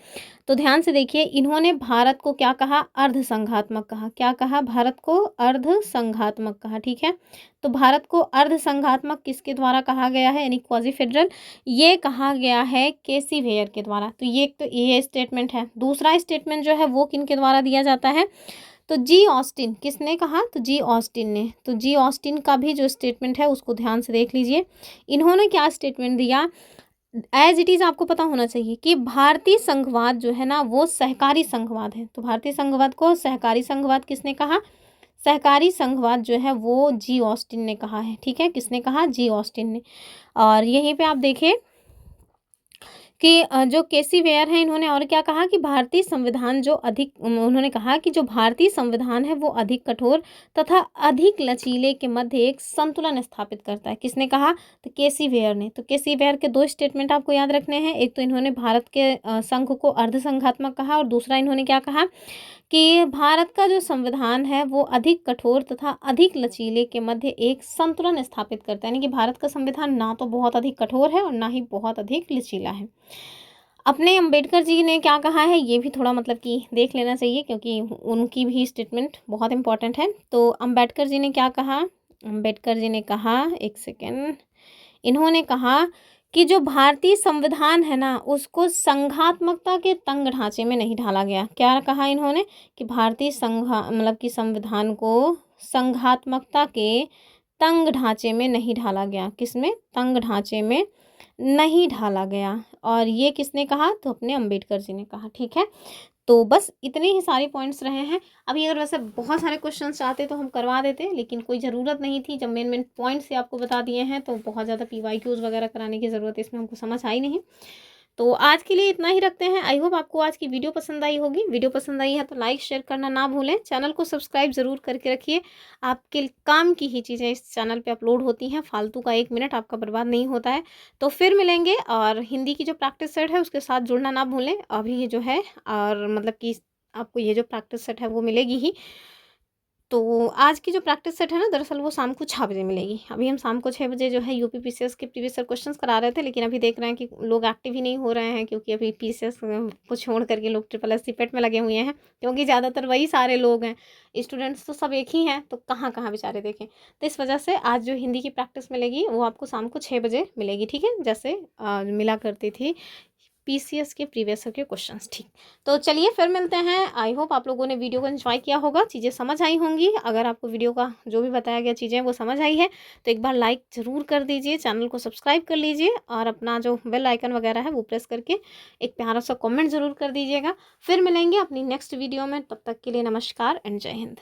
Speaker 1: तो ध्यान से देखिए, इन्होंने भारत को क्या कहा, अर्ध संघात्मक कहा। क्या कहा? भारत को अर्ध संघात्मक कहा। ठीक है, तो भारत को अर्ध संघात्मक किसके द्वारा कहा गया है, यानी क्वाजी फेडरल, ये कहा गया है के.सी. वेयर के द्वारा। तो ये एक तो ये स्टेटमेंट है। दूसरा स्टेटमेंट जो है वो किन के द्वारा दिया जाता है, तो जी ऑस्टिन। किसने कहा? तो जी ऑस्टिन ने। तो जी ऑस्टिन का भी जो स्टेटमेंट है उसको ध्यान से देख लीजिए। इन्होंने क्या स्टेटमेंट दिया, एज इट इज़ आपको पता होना चाहिए कि भारतीय संघवाद जो है ना वो सहकारी संघवाद है। तो भारतीय संघवाद को सहकारी संघवाद किसने कहा? सहकारी संघवाद जो है वो जी ऑस्टिन ने कहा है। ठीक है, किसने कहा? जी ऑस्टिन ने। और यहीं पे आप देखिए कि जो के.सी. वेयर हैं इन्होंने और क्या कहा कि भारतीय संविधान जो अधिक, उन्होंने कहा कि जो भारतीय संविधान है वो अधिक कठोर तथा अधिक लचीले के मध्य एक संतुलन स्थापित करता है। किसने कहा? तो के.सी. वेयर ने। तो के.सी. वेयर के दो स्टेटमेंट आपको याद रखने हैं। एक तो इन्होंने भारत के संघ को अर्ध संघात्मक कहा, और दूसरा इन्होंने क्या कहा कि भारत का जो संविधान है वो अधिक कठोर तथा अधिक लचीले के मध्य एक संतुलन स्थापित करता है, यानी कि भारत का संविधान ना तो बहुत अधिक कठोर है और ना ही बहुत अधिक लचीला है। अपने अंबेडकर जी ने क्या कहा है ये भी थोड़ा मतलब कि देख लेना चाहिए, क्योंकि उनकी भी स्टेटमेंट बहुत इंपॉर्टेंट है। तो अंबेडकर जी ने क्या कहा? अंबेडकर जी ने कहा, एक सेकेंड, इन्होंने कहा कि जो भारतीय संविधान है ना उसको संघात्मकता के तंग ढांचे में नहीं ढाला गया। क्या कहा इन्होंने कि भारतीय मतलब कि संविधान को संघात्मकता के तंग ढांचे में नहीं ढाला गया। किसमें? तंग ढांचे में नहीं ढाला गया। और ये किसने कहा? तो अपने अंबेडकर जी ने कहा। ठीक है, तो बस इतने ही सारे पॉइंट्स रहे हैं। अभी अगर वैसे बहुत सारे क्वेश्चंस चाहते तो हम करवा देते, लेकिन कोई ज़रूरत नहीं थी। जब मेन मेन पॉइंट्स से आपको बता दिए हैं तो बहुत ज़्यादा PYQs वगैरह कराने की ज़रूरत इसमें हमको समझ आई नहीं। तो आज के लिए इतना ही रखते हैं। आई होप आपको आज की वीडियो पसंद आई होगी। वीडियो पसंद आई है तो लाइक शेयर करना ना भूलें। चैनल को सब्सक्राइब ज़रूर करके रखिए। आपके काम की ही चीज़ें इस चैनल पे अपलोड होती हैं। फालतू का 1 मिनट आपका बर्बाद नहीं होता है। तो फिर मिलेंगे, और हिंदी की जो प्रैक्टिस सेट है उसके साथ जुड़ना ना भूलें। अभी ये जो है, और मतलब कि आपको ये जो प्रैक्टिस सेट है वो मिलेगी ही। तो आज की जो प्रैक्टिस सेट है ना, दरअसल वो शाम को 6 बजे मिलेगी। अभी हम शाम को 6 बजे जो है यूपी पीसीएस के प्रीवियस ईयर क्वेश्चंस करा रहे थे, लेकिन अभी देख रहे हैं कि लोग एक्टिव ही नहीं हो रहे हैं, क्योंकि अभी पीसीएस को छोड़ करके लोग SSC पेट में लगे हुए हैं, क्योंकि ज़्यादातर वही सारे लोग हैं। स्टूडेंट्स तो सब एक ही हैं, तो कहाँ कहाँ बेचारे देखें। तो इस वजह से आज जो हिंदी की प्रैक्टिस मिलेगी वो आपको शाम को 6 बजे मिलेगी। ठीक है, जैसे मिला करती थी पीसीएस के प्रीवियस ईयर के क्वेश्चंस। ठीक, तो चलिए फिर मिलते हैं। आई होप आप लोगों ने वीडियो को एंजॉय किया होगा, चीज़ें समझ आई होंगी। अगर आपको वीडियो का जो भी बताया गया चीज़ें वो समझ आई है तो एक बार लाइक ज़रूर कर दीजिए, चैनल को सब्सक्राइब कर लीजिए, और अपना जो बेल आइकन वगैरह है वो प्रेस करके एक प्यारा सा कॉमेंट ज़रूर कर दीजिएगा। फिर मिलेंगे अपनी नेक्स्ट वीडियो में, तब तक के लिए नमस्कार एंड जय हिंद।